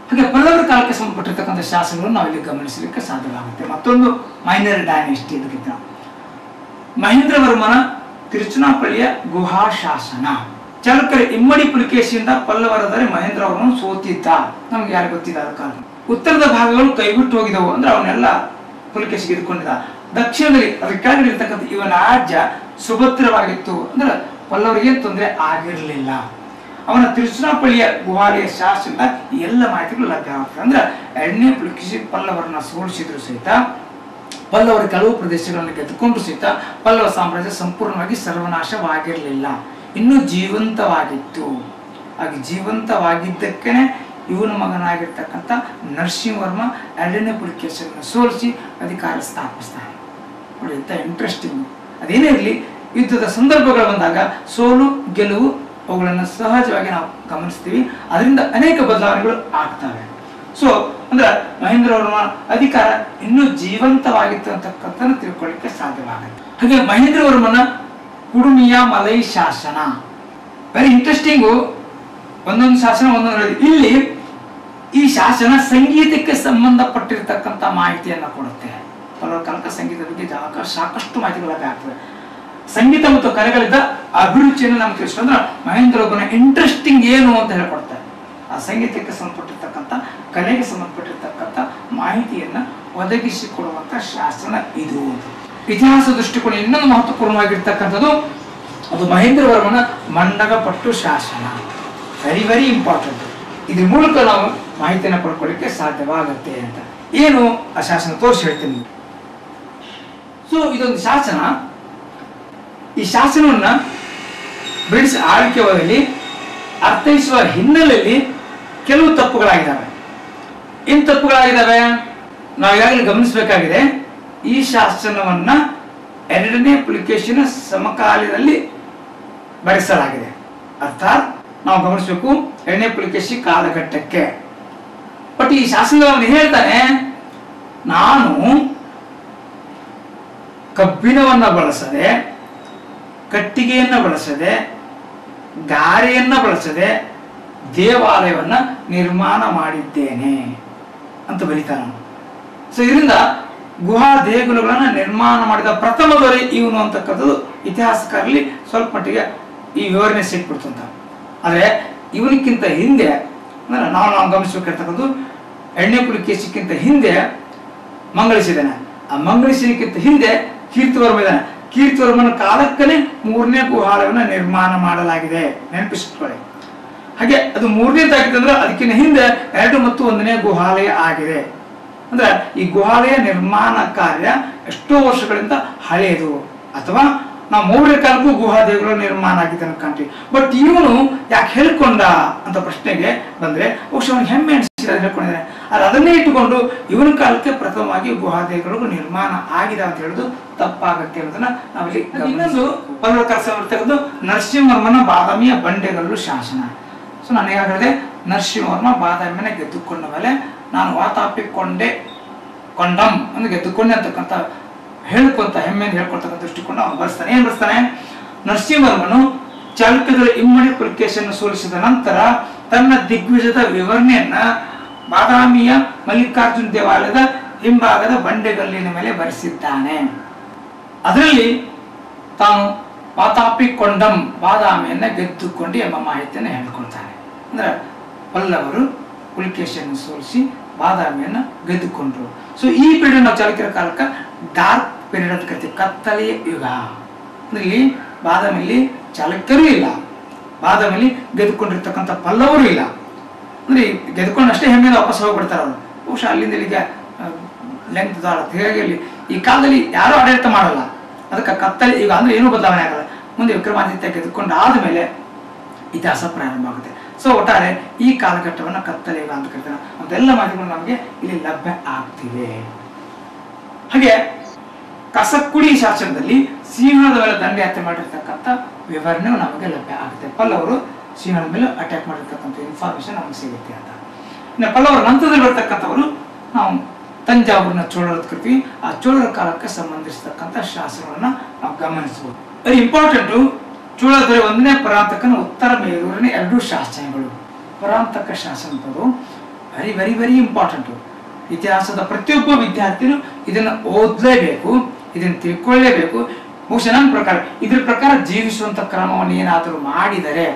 ಹಾಗೆ ಪಲ್ಲವರ ಕಾಲಕ್ಕೆ ಸಂಬಂಧಪಟ್ಟಿರ್ತಕ್ಕಂಥ ಶಾಸನಗಳನ್ನು ನಾವಿಲ್ಲಿ ಗಮನಿಸಲಿಕ್ಕೆ ಸಾಧ್ಯವಾಗುತ್ತೆ. ಮತ್ತೊಂದು ಮೈನರ್ ಡೈನೆಸ್ಟಿ ಇದಕ್ಕಿಂತ ಮಹೇಂದ್ರವರ್ಮನ ತಿರುಚನಾಪಳ್ಳಿಯ ಗುಹಾ ಶಾಸನ. ಚಾಲುಕ್ಯರ ಇಮ್ಮಡಿ ಪುಲಿಕೇಶಿಯಿಂದ ಪಲ್ಲವರ ದೊರೆ ಮಹೇಂದ್ರವರ್ಮನು ಸೋತಿದ್ದ. ನಮ್ಗೆ ಯಾರು ಗೊತ್ತಿಲ್ಲ ಅದಕ್ಕಾಗ. ಉತ್ತರದ ಭಾಗಗಳು ಕೈಬಿಟ್ಟು ಹೋಗಿದವು ಅಂದ್ರೆ ಅವನ್ನೆಲ್ಲ ಪುಲಿಕೇಶಿಗೆ ಇದ್ಕೊಂಡಿದ್ದ. ದಕ್ಷಿಣದಲ್ಲಿ ಅದ್ರ ಕೆಳಗಡೆ ಇರ್ತಕ್ಕಂಥ ಇವನ ರಾಜ್ಯ ಸುಭದ್ರವಾಗಿತ್ತು ಅಂದ್ರೆ ಪಲ್ಲವರಿಗೆ ತೊಂದರೆ ಆಗಿರಲಿಲ್ಲ. ಅವನ ತಿರುಚನಾಪಳ್ಳಿಯ ಗುಹಾಲಯ ಶಾಸನದ ಎಲ್ಲ ಮಾಹಿತಿಗಳು ಲಭ್ಯ ಆಗ್ತದೆ. ಅಂದ್ರೆ ಎರಡನೇ ಪುಲಿಕೇಶಿ ಪಲ್ಲವರನ್ನ ಸೋಲಿಸಿದ್ರು ಸಹಿತ, ಪಲ್ಲವರ ಕೆಲವು ಪ್ರದೇಶಗಳನ್ನು ಗೆದ್ದುಕೊಂಡು ಸಹಿತ ಪಲ್ಲವ ಸಾಮ್ರಾಜ್ಯ ಸಂಪೂರ್ಣವಾಗಿ ಸರ್ವನಾಶವಾಗಿರಲಿಲ್ಲ, ಇನ್ನೂ ಜೀವಂತವಾಗಿತ್ತು. ಹಾಗೆ ಜೀವಂತವಾಗಿದ್ದಕ್ಕೆ ಇವನ ಮಗನಾಗಿರ್ತಕ್ಕಂಥ ನರಸಿಂಹವರ್ಮ ಎರಡನೇ ಪುಲಿಕೇಶಿಯನ್ನು ಸೋಲಿಸಿ ಅಧಿಕಾರ ಸ್ಥಾಪಿಸ್ತಾನೆ. ನೋಡಿ ಎಂತ ಇಂಟ್ರೆಸ್ಟಿಂಗ್. ಅದೇನೇ ಇರಲಿ, ಯುದ್ಧದ ಸಂದರ್ಭಗಳು ಬಂದಾಗ ಸೋಲು ಗೆಲುವು ಅವುಗಳನ್ನು ಸಹಜವಾಗಿ ನಾವು ಗಮನಿಸ್ತೀವಿ. ಅದರಿಂದ ಅನೇಕ ಬದಲಾವಣೆಗಳು ಆಗ್ತವೆ. ಸೊ ಅಂದ್ರೆ ಮಹೇಂದ್ರವರ್ಮ ಅಧಿಕಾರ ಇನ್ನೂ ಜೀವಂತವಾಗಿತ್ತು ಅಂತಕ್ಕಂಥ ತಿಳ್ಕೊಳ್ಳಿಕ್ಕೆ ಸಾಧ್ಯವಾಗುತ್ತೆ. ಹಾಗೆ ಮಹೇಂದ್ರವರ್ಮನ ಕುಡುಮಿಯ ಮಲೈ ಶಾಸನ ವೆರಿ ಇಂಟ್ರೆಸ್ಟಿಂಗು. ಒಂದೊಂದು ಶಾಸನ ಒಂದೊಂದು. ಇಲ್ಲಿ ಈ ಶಾಸನ ಸಂಗೀತಕ್ಕೆ ಸಂಬಂಧಪಟ್ಟಿರ್ತಕ್ಕಂಥ ಮಾಹಿತಿಯನ್ನ ಕೊಡುತ್ತೆ. ಪಲ್ಲವ ಕಾಲಕ್ಕೆ ಸಂಗೀತದ ಬಗ್ಗೆ ಸಾಕಷ್ಟು ಮಾಹಿತಿಗಳು ಆಗ್ತದೆ. ಸಂಗೀತ ಮತ್ತು ಕಲೆಗಳಿದ್ದ ಅಭಿರುಚಿಯನ್ನು ನಮ್ಗೆ ತಿಳಿಸ್ಕೊಂಡ್ರೆ ಮಹೇಂದ್ರವರ್ಮನ ಇಂಟ್ರೆಸ್ಟಿಂಗ್ ಏನು ಅಂತ ಹೇಳ್ಕೊಡ್ತಾರೆ. ಆ ಸಂಗೀತಕ್ಕೆ ಸಂಬಂಧಪಟ್ಟಿರ್ತಕ್ಕಂಥ ಕಲೆಗೆ ಸಂಬಂಧಪಟ್ಟಿರ್ತಕ್ಕಂಥ ಮಾಹಿತಿಯನ್ನ ಒದಗಿಸಿಕೊಡುವಂತ ಶಾಸನ ಇದು. ಇತಿಹಾಸ ದೃಷ್ಟಿಕೋನ ಇನ್ನೊಂದು ಮಹತ್ವಪೂರ್ಣವಾಗಿರ್ತಕ್ಕಂಥದ್ದು ಅದು ಮಹೇಂದ್ರವರ್ಮನ ಮಂಡಗಪಟ್ಟು ಶಾಸನ. Very very important. ಇದ್ರ ಮೂಲಕ ನಾವು ಮಾಹಿತಿಯನ್ನು ಪಡ್ಕೊಳ್ಳಿಕ್ಕೆ ಸಾಧ್ಯವಾಗುತ್ತೆ ಅಂತ. ಏನು ಆ ಶಾಸನ ತೋರಿಸಿ ಹೇಳ್ತೀನಿ. ಸೊ ಇದೊಂದು ಶಾಸನ. ಈ ಶಾಸನವನ್ನ ಬ್ರಿಟಿಷ್ ಆಳ್ವಿಕೆಯಲ್ಲಿ ಅರ್ಥೈಸುವ ಹಿನ್ನೆಲೆಯಲ್ಲಿ ಕೆಲವು ತಪ್ಪುಗಳಾಗಿದ್ದಾವೆ. ಏನ್ ತಪ್ಪುಗಳಾಗಿದ್ದಾವೆ ನಾವು ಈಗಾಗಲೇ ಗಮನಿಸಬೇಕಾಗಿದೆ. ಈ ಶಾಸನವನ್ನ ಎರಡನೇ ಪುಲಿಕೇಶಿನ ಸಮಕಾಲದಲ್ಲಿ ಬರೆಸಲಾಗಿದೆ. ಅರ್ಥಾತ್ ನಾವು ಗಮನಿಸಬೇಕು ಎರಡನೇ ಪುಲಿಕೇಶಿ ಕಾಲಘಟ್ಟಕ್ಕೆ. ಬಟ್ ಈ ಶಾಸನವನ್ನು ಹೇಳ್ತಾನೆ, ನಾನು ಕಬ್ಬಿಣವನ್ನ ಬಳಸದೆ, ಕಟ್ಟಿಗೆಯನ್ನ ಬಳಸದೆ, ಗಾರೆಯನ್ನ ಬಳಸದೆ ದೇವಾಲಯವನ್ನ ನಿರ್ಮಾಣ ಮಾಡಿದ್ದೇನೆ ಅಂತ ಬರೀತಾನ. ಸೊ ಇದರಿಂದ ಗುಹಾ ದೇಗುಲಗಳನ್ನ ನಿರ್ಮಾಣ ಮಾಡಿದ ಪ್ರಥಮ ದೊರೆ ಇವನು ಅಂತಕ್ಕಂಥದ್ದು ಇತಿಹಾಸಕಾರರಲ್ಲಿ ಸ್ವಲ್ಪ ಮಟ್ಟಿಗೆ ಈ ವಿವರಣೆ ಸಿಕ್ಬಿಡ್ತಂತ. ಆದ್ರೆ ಇವನಿಕ್ಕಿಂತ ಹಿಂದೆ ಅಂದ್ರೆ ನಾವು ಗಮನಿಸಬೇಕಿರ್ತಕ್ಕಂಥದ್ದು ಎರಡನೇ ಪುಲಿಕೇಶಿಕ್ಕಿಂತ ಹಿಂದೆ ಮಂಗಳಿಸಿದ್ದಾನೆ. ಆ ಮಂಗಳಿಸಿನಕ್ಕಿಂತ ಹಿಂದೆ ಕೀರ್ತಿವರ್ಮ ಇದ್ದಾನೆ. ಕೀರ್ತಿವರ್ಮನ ಕಾಲಕ್ಕನೇ ಮೂರನೇ ಗುಹಾಲಯವನ್ನ ನಿರ್ಮಾಣ ಮಾಡಲಾಗಿದೆ, ನೆನಪಿಸಿಕೊಳ್ಳಿ. ಹಾಗೆ ಅದು ಮೂರನೇದಾಗಿದೆ ಅಂದ್ರೆ ಅದಕ್ಕಿಂತ ಹಿಂದೆ 2 ಮತ್ತು 1ನೇ ಗುಹಾಲಯ ಆಗಿದೆ. ಅಂದ್ರೆ ಈ ಗುಹಾಲಯ ನಿರ್ಮಾಣ ಕಾರ್ಯ ಎಷ್ಟೋ ವರ್ಷಗಳಿಂದ ಹಳೆಯದು. ಅಥವಾ ನಾವು ಮೌರ್ಯ ಕಾಲಕ್ಕೂ ಗುಹಾ ದೇಗುಲ ನಿರ್ಮಾಣ ಆಗಿದೆ ಅನ್ಕೊಂತೀವಿ. ಬಟ್ ಇವನು ಯಾಕೆ ಹೇಳ್ಕೊಂಡ ಅಂತ ಪ್ರಶ್ನೆಗೆ ಬಂದ್ರೆ ಬಹುಶಃ ಅವನಿಗೆ ಹೆಮ್ಮೆ ಅನಿಸಿದ ಹೇಳ್ಕೊಂಡಿದ್ದಾನೆ. ಆದ್ರೆ ಅದನ್ನೇ ಇಟ್ಟುಕೊಂಡು ಇವನ ಕಾಲಕ್ಕೆ ಪ್ರಥಮವಾಗಿ ಗುಹಾ ದೇಗುಲಗಳು ನಿರ್ಮಾಣ ಆಗಿದೆ ಅಂತ ಹೇಳುದು ತಪ್ಪಾಗತ್ತೆ ಅನ್ನೋದನ್ನ ನಾವಿಲ್ಲಿ. ಇನ್ನೊಂದು ಪಲ್ಲವ ಕಾಲದ ನರಸಿಂಹವರ್ಮನ ಬಾದಾಮಿಯ ಬಂಡೆಗಲ್ಲು ಶಾಸನ. ಸೊ ನಾನು ಹೇಗೆ ಹೇಳಿದೆ, ನರಸಿಂಹವರ್ಮ ಬಾದಾಮಿನ ಗೆದ್ದುಕೊಂಡ ಮೇಲೆ ನಾನು ಕೊಂಡಂ ಅಂದ್ರೆ ಗೆದ್ದುಕೊಂಡೆ ಅಂತಕ್ಕಂಥ ಹೇಳ್ಕೊಂತ ಹೆಮ್ಮೆಯಿಂದ ಹೇಳ್ಕೊಳ್ತಕ್ಕಂಥ ದೃಷ್ಟಿಕೊಂಡು ಅವನು ಬರ್ಸ್ತಾನೆ. ಏನ್ ಬರ್ಸ್ತಾನೆ, ನರಸಿಂಹವರ್ಮನು ಚಾಲುಕ್ಯರ ಇಮ್ಮಡಿ ಪುಲಿಕೇಶಿಯನ್ನು ಸೋಲಿಸಿದ ನಂತರ ತನ್ನ ದಿಗ್ವಿಜಯದ ವಿವರಣೆಯನ್ನ ಬಾದಾಮಿಯ ಮಲ್ಲಿಕಾರ್ಜುನ ದೇವಾಲಯದ ಹಿಂಭಾಗದ ಬಂಡೆಗಲ್ಲಿನ ಮೇಲೆ ಬರೆಸಿದ್ದಾನೆ. ಅದರಲ್ಲಿ ತಾನು ವಾತಾಪಿಕೊಂಡಂ ಬಾದಾಮಿಯನ್ನ ಗೆದ್ದುಕೊಂಡು ಎಂಬ ಮಾಹಿತಿಯನ್ನು ಹೇಳ್ಕೊಳ್ತಾರೆ. ಅಂದ್ರೆ ಪಲ್ಲವರು ಪುಲಿಕೇಶಿಯನ್ನು ಸೋಲಿಸಿ ಬಾದಾಮಿಯನ್ನ ಗೆದ್ದುಕೊಂಡ್ರು. ಸೊ ಈ ಪೀರಿಯಡ್ ನಾವು ಚಾಲುಕ್ಯರ ಕಾಲಕ್ಕೆ ಡಾರ್ಕ್ ಪೀರಿಯಡ್ ಅಂತ ಕರಿತೀವಿ, ಕತ್ತಲೆಯ ಯುಗ. ಅಂದ್ರೆ ಇಲ್ಲಿ ಬಾದಾಮಿಯಲ್ಲಿ ಚಾಲುಕ್ಯರು ಇಲ್ಲ, ಬಾದಾಮಿಯಲ್ಲಿ ಗೆದ್ದುಕೊಂಡಿರ್ತಕ್ಕಂಥ ಪಲ್ಲವರು ಇಲ್ಲ. ಅಂದ್ರೆ ಗೆದ್ದುಕೊಂಡು ಅಷ್ಟೇ ಹೆಮ್ಮೆಯಿಂದ ವಾಪಸ್ ಹೋಗ್ಬಿಡ್ತಾರೆ ಅವರು. ಬಹುಶಃ ಅಲ್ಲಿಂದ ಇಲ್ಲಿಗೆ ಲೆಂತ್ ದಾಳತ್ತೆ. ಹೀಗಾಗಿ ಈ ಕಾಲದಲ್ಲಿ ಯಾರು ಆಡಳಿತ ಮಾಡಲ್ಲ, ಅದಕ್ಕೆ ಕತ್ತಲೆ ಯುಗ ಅಂದ್ರೆ ಏನೂ ಬದಲಾವಣೆ ಆಗಲ್ಲ. ಮುಂದೆ ವಿಕ್ರಮಾದಿತ್ಯ ಗೆದ್ದುಕೊಂಡು ಆದ್ಮೇಲೆ ಇತಿಹಾಸ ಪ್ರಾರಂಭ ಆಗುತ್ತೆ. ಸೊ ಒಟ್ಟಾರೆ ಈ ಕಾಲಘಟ್ಟವನ್ನ ಕತ್ತಲೆ ಯುಗ ಅಂತ ಕರಿತಾರೆ. ಅದೆಲ್ಲ ಮಾಹಿತಿಗಳು ನಮಗೆ ಇಲ್ಲಿ ಲಭ್ಯ ಆಗ್ತಿವೆ. ಹಾಗೆ ಕಸಕ್ಕುಡಿ ಶಾಸನದಲ್ಲಿ ಸಿಂಹದ ಮೇಲೆ ದಂಡಯಾತ್ರೆ ಮಾಡಿರ್ತಕ್ಕಂಥ ವಿವರಣೆ ನಮಗೆ ಲಭ್ಯ ಆಗುತ್ತೆ. ಪಲ್ಲವರು ಸಿಂಹದ ಮೇಲೆ ಅಟ್ಯಾಕ್ ಮಾಡಿರ್ತಕ್ಕಂಥ ಇನ್ಫಾರ್ಮೇಶನ್ ನಮಗೆ ಸಿಗುತ್ತೆ ಅಂತ. ಇನ್ನು ಪಲ್ಲವರ ನಂತರದಲ್ಲಿ ಬರ್ತಕ್ಕಂಥವರು ನಾವು ತಂಜಾವೂರಿನ ಚೋಳರ ಕರಿತೀವಿ. ಆ ಚೋಳರ ಕಾಲಕ್ಕೆ ಸಂಬಂಧಿಸಿರ್ತಕ್ಕಂಥ ಶಾಸನಗಳನ್ನ ನಾವು ಗಮನಿಸಬಹುದು. Very important. ಚೋಳದೊರೆ 1ನೇ ಪರಾಂತಕನ ಉತ್ತರ ಮೇರೂರಿನ 2 ಶಾಸನಗಳು. ಪರಾಂತಕ ಶಾಸನಗಳು ವೆರಿ ವೆರಿ ವೆರಿ ಇಂಪಾರ್ಟೆಂಟು. ಇತಿಹಾಸದ ಪ್ರತಿಯೊಬ್ಬ ವಿದ್ಯಾರ್ಥಿನೂ ಇದನ್ನು ಓದಲೇಬೇಕು, ಇದನ್ನು ತಿಳ್ಕೊಳ್ಳೇಬೇಕು. ಬಹುಶಃ ನನ್ನ ಪ್ರಕಾರ ಇದ್ರ ಪ್ರಕಾರ ಜೀವಿಸುವಂತ ಕ್ರಮವನ್ನು ಏನಾದರೂ ಮಾಡಿದರೆ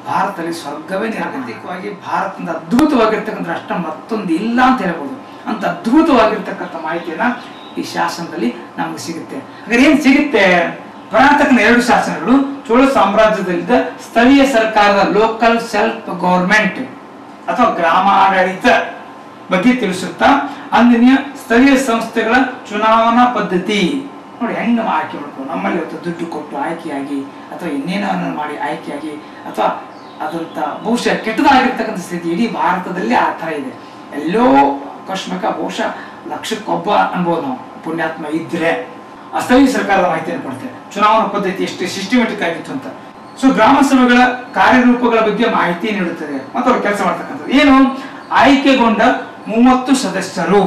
ಭಾರತದಲ್ಲಿ ಸ್ವರ್ಗವೇ ಜಾಗತಿಕವಾಗಿ ಭಾರತದ ಅದ್ಭುತವಾಗಿರ್ತಕ್ಕಂಥ ರಾಷ್ಟ್ರ ಮತ್ತೊಂದು ಇಲ್ಲ ಅಂತ ಹೇಳ್ಬೋದು. ಅಂತ ಅದ್ಭುತವಾಗಿರ್ತಕ್ಕಂಥ ಮಾಹಿತಿಯನ್ನ ಈ ಶಾಸನದಲ್ಲಿ ನಮಗೆ ಸಿಗುತ್ತೆ. ಹಾಗಾದ್ರೆ ಏನ್ ಸಿಗುತ್ತೆ? ಪರಾಂತಕನ 2 ಶಾಸನಗಳು ಚೋಳ ಸಾಮ್ರಾಜ್ಯದಲ್ಲಿದ್ದ ಸ್ಥಳೀಯ ಸರ್ಕಾರದ ಲೋಕಲ್ ಸೆಲ್ಫ್ ಗವರ್ಮೆಂಟ್ ಅಥವಾ ಗ್ರಾಮಾಡಳಿತ ಬಗ್ಗೆ ತಿಳಿಸುತ್ತಾ ಅಂದಿನ ಸ್ಥಳೀಯ ಸಂಸ್ಥೆಗಳ ಚುನಾವಣಾ ಪದ್ಧತಿ ನೋಡಿ ಹೆಂಗ ಆಯ್ಕೆ ಮಾಡ್ಕೊಂಡು ನಮ್ಮಲ್ಲಿ ಇವತ್ತು ದುಡ್ಡು ಕೊಟ್ಟು ಆಯ್ಕೆಯಾಗಿ ಅಥವಾ ಇನ್ನೇನೋ ಮಾಡಿ ಆಯ್ಕೆಯಾಗಿ ಅಥವಾ ಅದಂತ ಬಹುಶಃ ಕೆಟ್ಟದಾಗಿರ್ತಕ್ಕಂಥ ಸ್ಥಿತಿ ಇಡೀ ಭಾರತದಲ್ಲಿ ಆ ಥರ ಇದೆ. ಎಲ್ಲೋ ಆಕಸ್ಮಿಕ ಬಹುಶಃ ಲಕ್ಷಕ್ಕೊಬ್ಬ ಅನ್ಬೋದು ನಾವು ಪುಣ್ಯಾತ್ಮ ಇದ್ರೆ. ಸ್ಥಳೀಯ ಸರ್ಕಾರದ ಮಾಹಿತಿಯನ್ನು ಕೊಡ್ತೇವೆ. ಚುನಾವಣಾ ಪದ್ಧತಿ ಎಷ್ಟು ಸಿಸ್ಟಮೆಟಿಕ್ ಆಗಿತ್ತು ಅಂತ. ಸೊ ಗ್ರಾಮ ಸಭೆಗಳ ಕಾರ್ಯರೂಪಗಳ ಬಗ್ಗೆ ಮಾಹಿತಿ ನೀಡುತ್ತದೆ ಮತ್ತು ಅವ್ರು ಕೆಲಸ ಮಾಡ್ತಕ್ಕಂಥದ್ದು ಏನು? ಆಯ್ಕೆಗೊಂಡ 30 ಸದಸ್ಯರು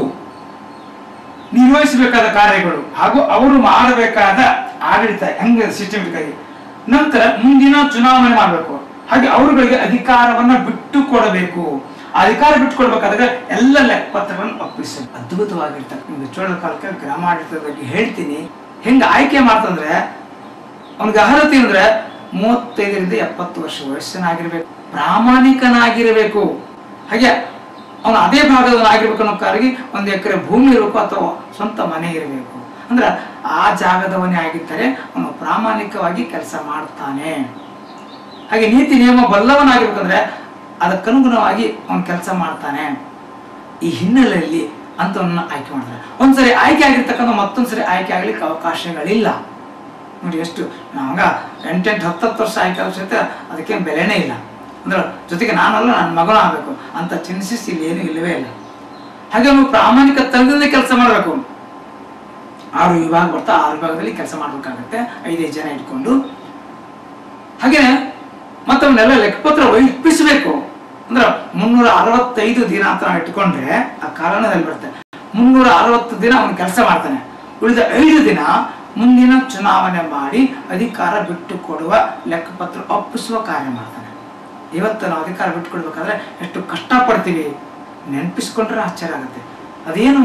ನಿರ್ವಹಿಸಬೇಕಾದ ಕಾರ್ಯಗಳು ಹಾಗೂ ಅವರು ಮಾಡಬೇಕಾದ ಆಡಳಿತ ಹೆಂಗೆ ಸಿಸ್ಟಮೆಟಿಕ್ ಆಗಿ. ನಂತರ ಮುಂದಿನ ಚುನಾವಣೆ ಮಾಡಬೇಕು. ಹಾಗೆ ಅವರುಗಳಿಗೆ ಅಧಿಕಾರವನ್ನ ಬಿಟ್ಟು ಕೊಡಬೇಕು. ಅಧಿಕಾರ ಬಿಟ್ಟುಕೊಡ್ಬೇಕಾದಾಗ ಎಲ್ಲ ಲೆಕ್ಕಪತ್ರಗಳನ್ನು ಒಪ್ಪಿಸಬೇಕು. ಅದ್ಭುತವಾಗಿರ್ತಕ್ಕಂಥ ಚೋಳರ ಕಾಲಕ್ಕೆ ಗ್ರಾಮಾಡಳಿತದ ಬಗ್ಗೆ ಹೇಳ್ತೀನಿ. ಹೆಂಗ ಆಯ್ಕೆ ಮಾಡ್ತಂದ್ರೆ ಅವನಿಗೆ ಅರ್ಹತೆ ಅಂದ್ರೆ 35ರಿಂದ 70 ವರ್ಷ ವಯಸ್ಸನಾಗಿರ್ಬೇಕು, ಪ್ರಾಮಾಣಿಕನಾಗಿರಬೇಕು. ಹಾಗೆ ಅವನು ಅದೇ ಭಾಗದವನಾಗಿರ್ಬೇಕು ಅನ್ನೋ ಕಾರಿಗೆ 1 ಎಕರೆ ಭೂಮಿ ಇರಬೇಕು ಅಥವಾ ಸ್ವಂತ ಮನೆ ಇರಬೇಕು. ಅಂದ್ರೆ ಆ ಜಾಗದವನೇ ಆಗಿದ್ದರೆ ಅವನು ಪ್ರಾಮಾಣಿಕವಾಗಿ ಕೆಲಸ ಮಾಡ್ತಾನೆ. ಹಾಗೆ ನೀತಿ ನಿಯಮ ಬಲ್ಲವನಾಗಿರ್ಬೇಕಂದ್ರೆ ಅದಕ್ಕನುಗುಣವಾಗಿ ಅವನು ಕೆಲಸ ಮಾಡ್ತಾನೆ. ಈ ಹಿನ್ನೆಲೆಯಲ್ಲಿ ಅಂತವನ್ನ ಆಯ್ಕೆ ಮಾಡ್ತಾರೆ. ಒಂದ್ಸರಿ ಆಯ್ಕೆ ಆಗಿರ್ತಕ್ಕಂಥ ಮತ್ತೊಂದ್ಸರಿ ಆಯ್ಕೆ ಆಗ್ಲಿಕ್ಕೆ ಅವಕಾಶಗಳಿಲ್ಲ. ನೋಡಿ ಎಷ್ಟು ನಾವಾಗ 8-10 ವರ್ಷ ಆಯ್ಕೆ ಆಗುತ್ತೆ, ಅದಕ್ಕೇನು ಬೆಲೆನೇ ಇಲ್ಲ. ಅಂದ್ರೆ ಜೊತೆಗೆ ನಾನಲ್ಲ ನನ್ನ ಮಗನೂ ಆಗ್ಬೇಕು ಅಂತ ಚಿನ್ಸಿಸ್ ಇಲ್ಲಿ ಏನು ಇಲ್ಲವೇ ಇಲ್ಲ. ಹಾಗೆ ನಾವು ಪ್ರಾಮಾಣಿಕ ತನದಿಂದ ಕೆಲಸ ಮಾಡಬೇಕು. 6 ವಿಭಾಗ ಬರ್ತಾ 6 ವಿಭಾಗದಲ್ಲಿ ಕೆಲಸ ಮಾಡ್ಬೇಕಾಗತ್ತೆ 5 ಜನ ಇಟ್ಕೊಂಡು. ಹಾಗೆ ಮತ್ತವನ್ನೆಲ್ಲ ಲೆಕ್ಕಪತ್ರ ಒಪ್ಪಿಸಬೇಕು. ಅಂದ್ರೆ 365 ದಿನ ಅಂತ ನಾವು ಇಟ್ಕೊಂಡ್ರೆ ಆ ಕಾರಣದಲ್ಲಿ ಬರುತ್ತೆ. 360 ದಿನ ಅವನು ಕೆಲಸ ಮಾಡ್ತಾನೆ. ಉಳಿದ 5 ದಿನ ಮುಂದಿನ ಚುನಾವಣೆ ಮಾಡಿ ಅಧಿಕಾರ ಬಿಟ್ಟು ಕೊಡುವ ಲೆಕ್ಕಪತ್ರ ಒಪ್ಪಿಸುವ ಕಾರ್ಯ ಮಾಡ್ತಾನೆ. ಇವತ್ತು ನಾವು ಅಧಿಕಾರ ಬಿಟ್ಟು ಕೊಡ್ಬೇಕಾದ್ರೆ ಎಷ್ಟು ಕಷ್ಟಪಡ್ತೀವಿ ನೆನಪಿಸ್ಕೊಂಡ್ರೆ ಆಶ್ಚರ್ಯ ಆಗುತ್ತೆ. ಅದೇನು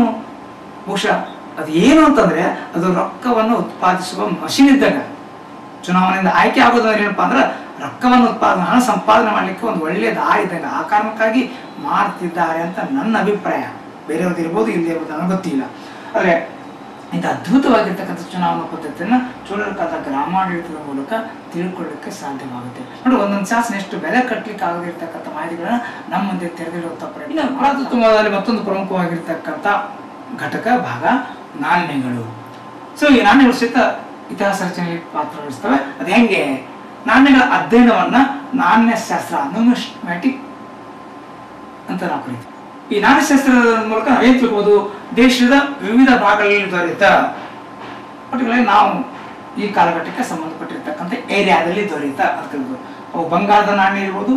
ಬಹುಶಃ ಅದೇನು ಅಂತಂದ್ರೆ ಅದು ರೊಕ್ಕವನ್ನು ಉತ್ಪಾದಿಸುವ ಮಷಿನ್ ಇದ್ದಾಗ. ಚುನಾವಣೆಯಿಂದ ಆಯ್ಕೆ ಆಗೋದಂದ್ರೆ ಏನಪ್ಪಾ ಅಂದ್ರೆ ರೊಕ್ಕವನ್ನು ಹಣ ಸಂಪಾದನೆ ಮಾಡ್ಲಿಕ್ಕೆ ಒಂದು ಒಳ್ಳೆಯ ದಾರಿ ಇದ್ದಾಗ. ಆ ಕಾರಣಕ್ಕಾಗಿ ಮಾಡ್ತಿದ್ದಾರೆ ಅಂತ ನನ್ನ ಅಭಿಪ್ರಾಯ. ಬೇರೆಯವ್ರದ್ದು ಇರ್ಬೋದು, ಇಲ್ಲಿ ಇರ್ಬೋದು, ನನಗೆ ಗೊತ್ತಿಲ್ಲ. ಆದ್ರೆ ಇಂಥ ಅದ್ಭುತವಾಗಿರ್ತಕ್ಕಂಥ ಚುನಾವಣಾ ಪದ್ಧತಿಯನ್ನ ಚೋಳರ ಕಾಲದ ಗ್ರಾಮಾಡಳಿತದ ಮೂಲಕ ತಿಳ್ಕೊಳ್ಳಿಕ್ಕೆ ಸಾಧ್ಯವಾಗುತ್ತೆ. ನೋಡಿ ಒಂದೊಂದು ಶಾಸನ ಎಷ್ಟು ಬೆಲೆ ಕಟ್ಟಲಿಕ್ಕೆ ಆಗದಿರ್ತಕ್ಕಂಥ ಮಾಹಿತಿಗಳನ್ನ ನಮ್ಮ ಮುಂದೆ ತೆರೆದಿರುವಂತ ಪ್ರಯತ್ನ. ಪುರಾತತ್ವದಲ್ಲಿ ಮತ್ತೊಂದು ಪ್ರಮುಖವಾಗಿರ್ತಕ್ಕಂಥ ಘಟಕ ಭಾಗ ನಾಣ್ಯಗಳು. ಸೊ ಈ ನಾಣ್ಯಗಳು ಸಹಿತ ಇತಿಹಾಸ ರಚನೆಯಲ್ಲಿ ಪಾತ್ರ ವಹಿಸ್ತವೆ. ಅದು ಹೆಂಗೆ? ನಾಣ್ಯಗಳ ಅಧ್ಯಯನವನ್ನ ನಾಣ್ಯಶಾಸ್ತ್ರ ನ್ಯೂಮಿಸ್ಮ್ಯಾಟಿಕ್ ಅಂತ ನಾವು ಕರಿತೀವಿ. ಈ ನಾಣ್ಯಶಾಸ್ತ್ರದ ಮೂಲಕ ನಾವೇನ್ ತಿಳ್ಕೋಬಹುದು? ದೇಶದ ವಿವಿಧ ಭಾಗಗಳಲ್ಲಿ ದೊರೆತ ಪರ್ಟಿಕ್ಯುಲರ್ ನಾವು ಈ ಕಾಲಘಟ್ಟಕ್ಕೆ ಸಂಬಂಧಪಟ್ಟಿರ್ತಕ್ಕಂಥ ಏರಿಯಾದಲ್ಲಿ ದೊರೆತ ಅಂತ ಕರಿಬೋದು. ಅವು ಬಂಗಾರದ ನಾಣ್ಯ ಇರ್ಬೋದು,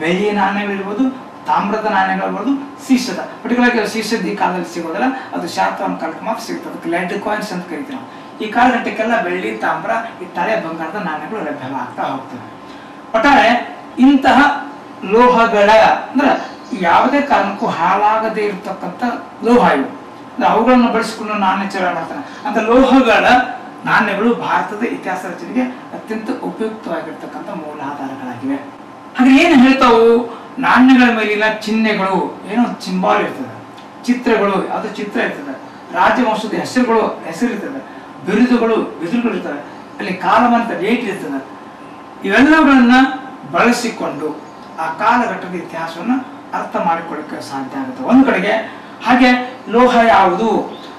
ಬೆಳ್ಳಿಯ ನಾಣ್ಯಗಳಿರ್ಬೋದು, ತಾಮ್ರದ ನಾಣ್ಯಗಳಿರ್ಬೋದು, ಸೀಸದ ಪರ್ಟಿಕ್ಯುಲರ್ ಸೀಸದ ಈ ಕಾಲದಲ್ಲಿ ಸಿಗೋದಲ್ಲ, ಅದು ಶಾತವಾಹನ ಕಾಲಕ್ಕೆ ಮಾತ್ರ ಸಿಗುತ್ತೆ. ಅದಕ್ಕೆ ಲೆಡ್ ಕಾಯಿನ್ಸ್ ಅಂತ ಕರಿತೀವಿ ನಾವು. ಈ ಕಾಲಘಟ್ಟಕ್ಕೆಲ್ಲ ಬೆಳ್ಳಿ, ತಾಮ್ರ, ಹಿತ್ತಾಳೆ, ಬಂಗಾರದ ನಾಣ್ಯಗಳು ಲಭ್ಯವಾಗ್ತಾ ಹೋಗ್ತವೆ. ಒಟ್ಟಾರೆ ಇಂತಹ ಲೋಹಗಳ ಅಂದ್ರೆ ಯಾವುದೇ ಕಾರಣಕ್ಕೂ ಹಾಳಾಗದೇ ಇರತಕ್ಕಂಥ ಲೋಹ ಇವು. ಅವುಗಳನ್ನು ಬಳಸಿಕೊಂಡು ನಾಣ್ಯ ಚಲನೆ ಮಾಡ್ತಾನೆ. ಅಂತ ಲೋಹಗಳ ನಾಣ್ಯಗಳು ಭಾರತದ ಇತಿಹಾಸ ರಚನೆಗೆ ಅತ್ಯಂತ ಉಪಯುಕ್ತವಾಗಿರ್ತಕ್ಕಂಥ ಮೂಲಾಧಾರಗಳಾಗಿವೆ. ಹಾಗೆ ಏನು ಹೇಳ್ತಾವು? ನಾಣ್ಯಗಳ ಮೇಲಿನ ಚಿಹ್ನೆಗಳು, ಏನೋ ಸಿಂಬಾಲ್ ಇರ್ತದೆ, ಚಿತ್ರಗಳು, ಅದು ಚಿತ್ರ ಇರ್ತದೆ, ರಾಜವಂಶದ ಹೆಸರಿರ್ತದೆ, ಬಿರುದುಗಳು ಇರ್ತವೆ, ಅಲ್ಲಿ ಕಾಲಮಾನದ ಡೇಟ್ ಇರ್ತದೆ. ಇವೆಲ್ಲವುಗಳನ್ನ ಬಳಸಿಕೊಂಡು ಆ ಕಾಲಘಟ್ಟದ ಇತಿಹಾಸವನ್ನು ಅರ್ಥ ಮಾಡಿಕೊಳ್ಳಕ್ಕೆ ಸಾಧ್ಯ ಆಗುತ್ತೆ ಒಂದು ಕಡೆಗೆ. ಹಾಗೆ ಲೋಹ ಯಾವುದು,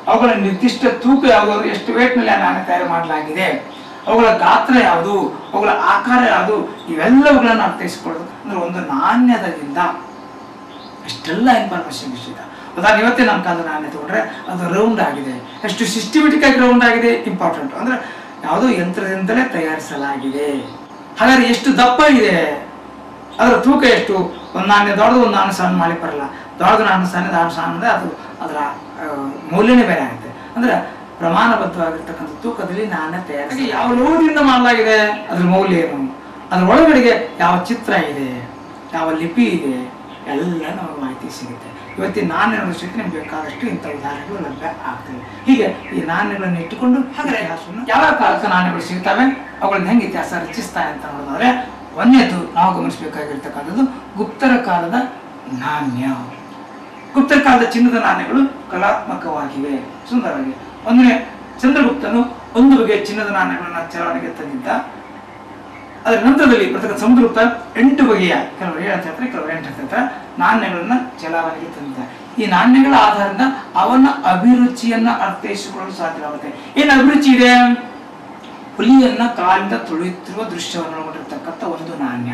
ಅವುಗಳ ನಿರ್ದಿಷ್ಟ ತೂಕ ಯಾವುದು, ಎಷ್ಟು ವೇಟ್ನಲ್ಲಿ ನಾಣ್ಯ ತಯಾರು ಮಾಡಲಾಗಿದೆ, ಅವುಗಳ ಗಾತ್ರ ಯಾವುದು, ಅವುಗಳ ಆಕಾರ ಯಾವುದು, ಇವೆಲ್ಲವುಗಳನ್ನು ಅರ್ಥೈಸಿಕೊಳ್ಳೋದು ಅಂದ್ರೆ ಒಂದು ನಾಣ್ಯದಿಂದ ಅಷ್ಟೆಲ್ಲ ಇನ್ಫಾರ್ಮೇಶನ್ ವಿಷಯ. ಉದಾಹರಣೆ ಇವತ್ತೇ ನಮ್ಮ ಕಾಲದ ನಾಣ್ಯ ತಗೊಂಡ್ರೆ ಅದು ರೌಂಡ್ ಆಗಿದೆ, ಎಷ್ಟು ಸಿಸ್ಟಮೆಟಿಕ್ ಆಗಿ ರೌಂಡ್ ಆಗಿದೆ ಇಂಪಾರ್ಟೆಂಟ್, ಅಂದ್ರೆ ಯಾವುದೋ ಯಂತ್ರದಿಂದಲೇ ತಯಾರಿಸಲಾಗಿದೆ. ಹಾಗಾದ್ರೆ ಎಷ್ಟು ದಪ್ಪ ಇದೆ, ಅದರ ತೂಕ ಎಷ್ಟು, ಒಂದು ನಾಣ್ಯ ದೊಡ್ಡದು ಒಂದು ನಾಣ್ಯ ಸಣ್ಣ ಮಾಡಿ ಬರಲ್ಲ, ದೊಡ್ಡದು ನಾಣ್ಯ ಸಣ್ಣ ಅಂದ್ರೆ ಅದು ಅದರ ಮೌಲ್ಯನೇ ಬೇರೆ ಆಗುತ್ತೆ. ಅಂದ್ರೆ ಪ್ರಮಾಣಬದ್ಧವಾಗಿರ್ತಕ್ಕಂಥ ತೂಕದಲ್ಲಿ ನಾಣ್ಯ ತಯಾರಿಸಿ ಯಾವ ಲೋಹದಿಂದ ಮಾಡಲಾಗಿದೆ, ಅದ್ರ ಮೌಲ್ಯ ಏನು, ಅದ್ರ ಒಳಗಡೆಗೆ ಯಾವ ಚಿತ್ರ ಇದೆ, ಯಾವ ಲಿಪಿ ಇದೆ, ಎಲ್ಲ ನಮಗೆ ಮಾಹಿತಿ ಸಿಗುತ್ತೆ. ಇವತ್ತಿನ ನಾಣ್ಯಗಳ ವಿಷಯಕ್ಕೆ ನಿಮ್ಗೆ ಬೇಕಾದಷ್ಟು ಇಂಥ ಉದಾಹರಣೆಗಳು ಲಭ್ಯ ಆಗ್ತವೆ. ಹೀಗೆ ಈ ನಾಣ್ಯಗಳನ್ನು ಇಟ್ಟುಕೊಂಡು ಹಾಗೆ ಯಾವ ಕಾಲದ ನಾಣ್ಯಗಳು ಸಿಗ್ತವೆ, ಅವುಗಳನ್ನ ಹೆಂಗೆ ಇತಿಹಾಸ ರಚಿಸ್ತಾರೆ ಅಂತ ನೋಡಿದ್ರೆ, ಒಂದನೇದು ನಾವು ಗಮನಿಸಬೇಕಾಗಿರ್ತಕ್ಕಂಥದ್ದು ಗುಪ್ತರ ಕಾಲದ ನಾಣ್ಯ. ಗುಪ್ತರ ಕಾಲದ ಚಿನ್ನದ ನಾಣ್ಯಗಳು ಕಲಾತ್ಮಕವಾಗಿವೆ, ಸುಂದರವಾಗಿವೆ. ಒಂದನೇ ಚಂದ್ರಗುಪ್ತನು ಒಂದು ಬಗೆಯ ಚಿನ್ನದ ನಾಣ್ಯಗಳನ್ನ ಚಲಾವಣೆಗೆ ತಂದಿದ್ದ. ಅದರ ನಂತರದಲ್ಲಿ ಬರ್ತಕ್ಕಂಥ ಸಮುದ್ರಗುಪ್ತ 8 ಬಗೆಯ, ಕೆಲವರು 7 ಅಂತ ಹೇಳ್ತಾರೆ, ಕೆಲವರು 8 ಅಂತ ಹೇಳ್ತಾರೆ, ನಾಣ್ಯಗಳನ್ನ ಚಲಾವಣೆಗೆ ತಂದಿದ್ದ. ಈ ನಾಣ್ಯಗಳ ಆಧಾರದಿಂದ ಅವನ ಅಭಿರುಚಿಯನ್ನ ಅರ್ಥೈಸಿಕೊಳ್ಳಲು ಸಾಧ್ಯವಾಗುತ್ತೆ. ಏನು ಅಭಿರುಚಿ ಇದೆ? ಹುಲಿಯನ್ನ ಕಾಲಿಂದ ತುಳಿಯುತ್ತಿರುವ ದೃಶ್ಯವನ್ನು ಒಳಗೊಂಡಿರ್ತಕ್ಕಂಥ ಒಂದು ನಾಣ್ಯ,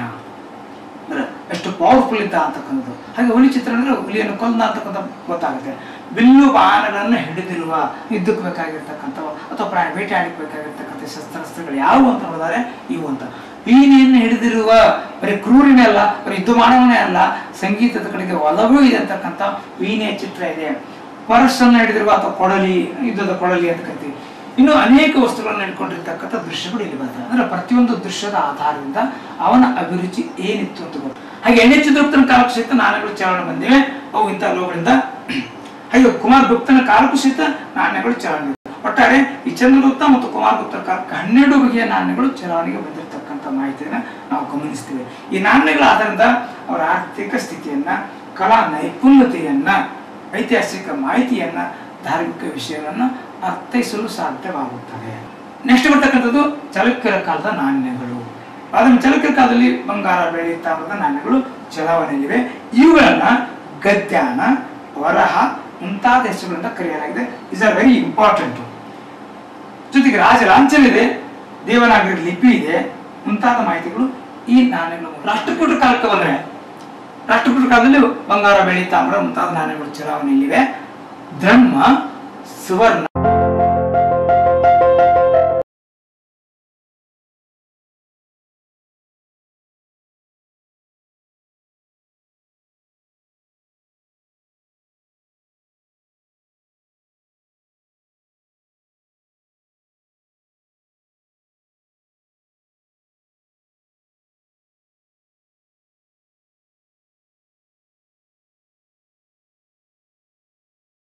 ಅಂದ್ರೆ ಎಷ್ಟು ಪವರ್ಫುಲ್ ಇದ್ದ ಅಂತಕ್ಕಂಥದ್ದು. ಹಾಗೆ ಹುಲಿ ಚಿತ್ರ ಅಂದ್ರೆ ಹುಲಿಯನ್ನು ಕೊಂದ ಅಂತಕ್ಕಂಥ ಗೊತ್ತಾಗುತ್ತೆ. ಬಿಲ್ಲು ಬಾಣಗಳನ್ನು ಹಿಡಿದಿರುವ ಯುದ್ಧಕ್ಕೆ ಬೇಕಾಗಿರ್ತಕ್ಕಂಥವು ಅಥವಾ ಪ್ರಾಣಿ ಬೇಟೆಯಾಡಕ್ಕೆ ಬೇಕಾಗಿರ್ತಕ್ಕಂಥ ಶಸ್ತ್ರಾಸ್ತ್ರಗಳು ಯಾವುವು ಅಂತ ನೋಡಿದರೆ ಇವು ಅಂತ. ವೀಣೆಯನ್ನು ಹಿಡಿದಿರುವ ಬರೀ ಕ್ರೂರಿನೇ ಅಲ್ಲ, ಬರೀ ಯುದ್ಧ ಮಾಡವನೇ ಅಲ್ಲ, ಸಂಗೀತದ ಕಡೆಗೆ ಒಲವೂ ಇದೆ ಅಂತಕ್ಕಂಥ ವೀಣೆಯ ಚಿತ್ರ ಇದೆ. ಪರಸ್ಸನ್ನು ಹಿಡಿದಿರುವ ಅಥವಾ ಕೊಡಲಿ, ಯುದ್ಧದ ಕೊಡಲಿ ಅಂತ ಕರಿತೀವಿ. ಇನ್ನು ಅನೇಕ ವಸ್ತುಗಳನ್ನು ಹಿಡ್ಕೊಂಡಿರ್ತಕ್ಕಂಥ ದೃಶ್ಯಗಳು ಇಲ್ಲಿ ಬರ್ತವೆ. ಅಂದ್ರೆ ಪ್ರತಿಯೊಂದು ದೃಶ್ಯದ ಆಧಾರದಿಂದ ಅವನ ಅಭಿರುಚಿ ಏನಿತ್ತು ಅಂತ ಗೊತ್ತು. ಹಾಗೆ ಎಣ್ಣೆ ಚಂದ್ರಗುಪ್ತನ ಕಾಲಕ್ಕೂ ಸಹಿತ ನಾಣ್ಯಗಳು ಚಲಾವಣೆ ಬಂದಿವೆ, ಅವು ಇಂಥ ಲೋಹಗಳಿಂದ. ಹಾಗೆ ಕುಮಾರಗುಪ್ತನ ಕಾಲಕ್ಕೂ ಸಹಿತ ನಾಣ್ಯಗಳು ಚಲಾವಣೆ. ಒಟ್ಟಾರೆ ಈ ಚಂದ್ರಗುಪ್ತ ಮತ್ತು ಕುಮಾರಗುಪ್ತನ ಕಾಲಕ್ಕೆ 12 ಬಗೆಯ ನಾಣ್ಯಗಳು ಚಲಾವಣೆಗೆ ಬಂದಿರತಕ್ಕಂಥ ಮಾಹಿತಿಯನ್ನ ನಾವು ಗಮನಿಸ್ತೀವಿ. ಈ ನಾಣ್ಯಗಳ ಆಧಾರದ ಅವರ ಆರ್ಥಿಕ ಸ್ಥಿತಿಯನ್ನ, ಕಲಾ ನೈಪುಣ್ಯತೆಯನ್ನ, ಐತಿಹಾಸಿಕ ಮಾಹಿತಿಯನ್ನ, ಧಾರ್ಮಿಕ ವಿಷಯಗಳನ್ನ ಅರ್ಥೈಸಲು ಸಾಧ್ಯವಾಗುತ್ತದೆ. ನೆಕ್ಸ್ಟ್ ಬರ್ತಕ್ಕಂಥದ್ದು ಚಾಲುಕ್ಯರ ಕಾಲದ ನಾಣ್ಯಗಳು. ಅದನ್ನು ಚಾಲುಕ್ಯರ ಕಾಲದಲ್ಲಿ ಬಂಗಾರ, ಬೆಳ್ಳಿ, ತಾಮ್ರದ ನಾಣ್ಯಗಳು ಚಲಾವಣೆಯಲ್ಲಿವೆ. ಇವುಗಳನ್ನ ಗದ್ಯಾನ, ವರಹ ಮುಂತಾದ ಹೆಸರುಗಳಿಂದ ಕರೆಯಲಾಗಿದೆ. Is are very important. ಜೊತೆಗೆ ರಾಜ ಲಾಂಛನ ಇದೆ, ದೇವನಾಗರಿ ಲಿಪಿ ಇದೆ, ಮುಂತಾದ ಮಾಹಿತಿಗಳು ಈ ನಾಣ್ಯಗಳು. ರಾಷ್ಟ್ರಕೂಟರ ಕಾಲಕ್ಕೆ ಬಂದ್ರೆ, ರಾಷ್ಟ್ರಕೂಟರ ಕಾಲದಲ್ಲಿ ಬಂಗಾರ, ಬೆಳ್ಳಿ, ತಾಮ್ರ ಮುಂತಾದ ನಾಣ್ಯಗಳು ಚಲಾವಣೆಯಲ್ಲಿವೆ. ಧರ್ಮ, ಸುವರ್ಣ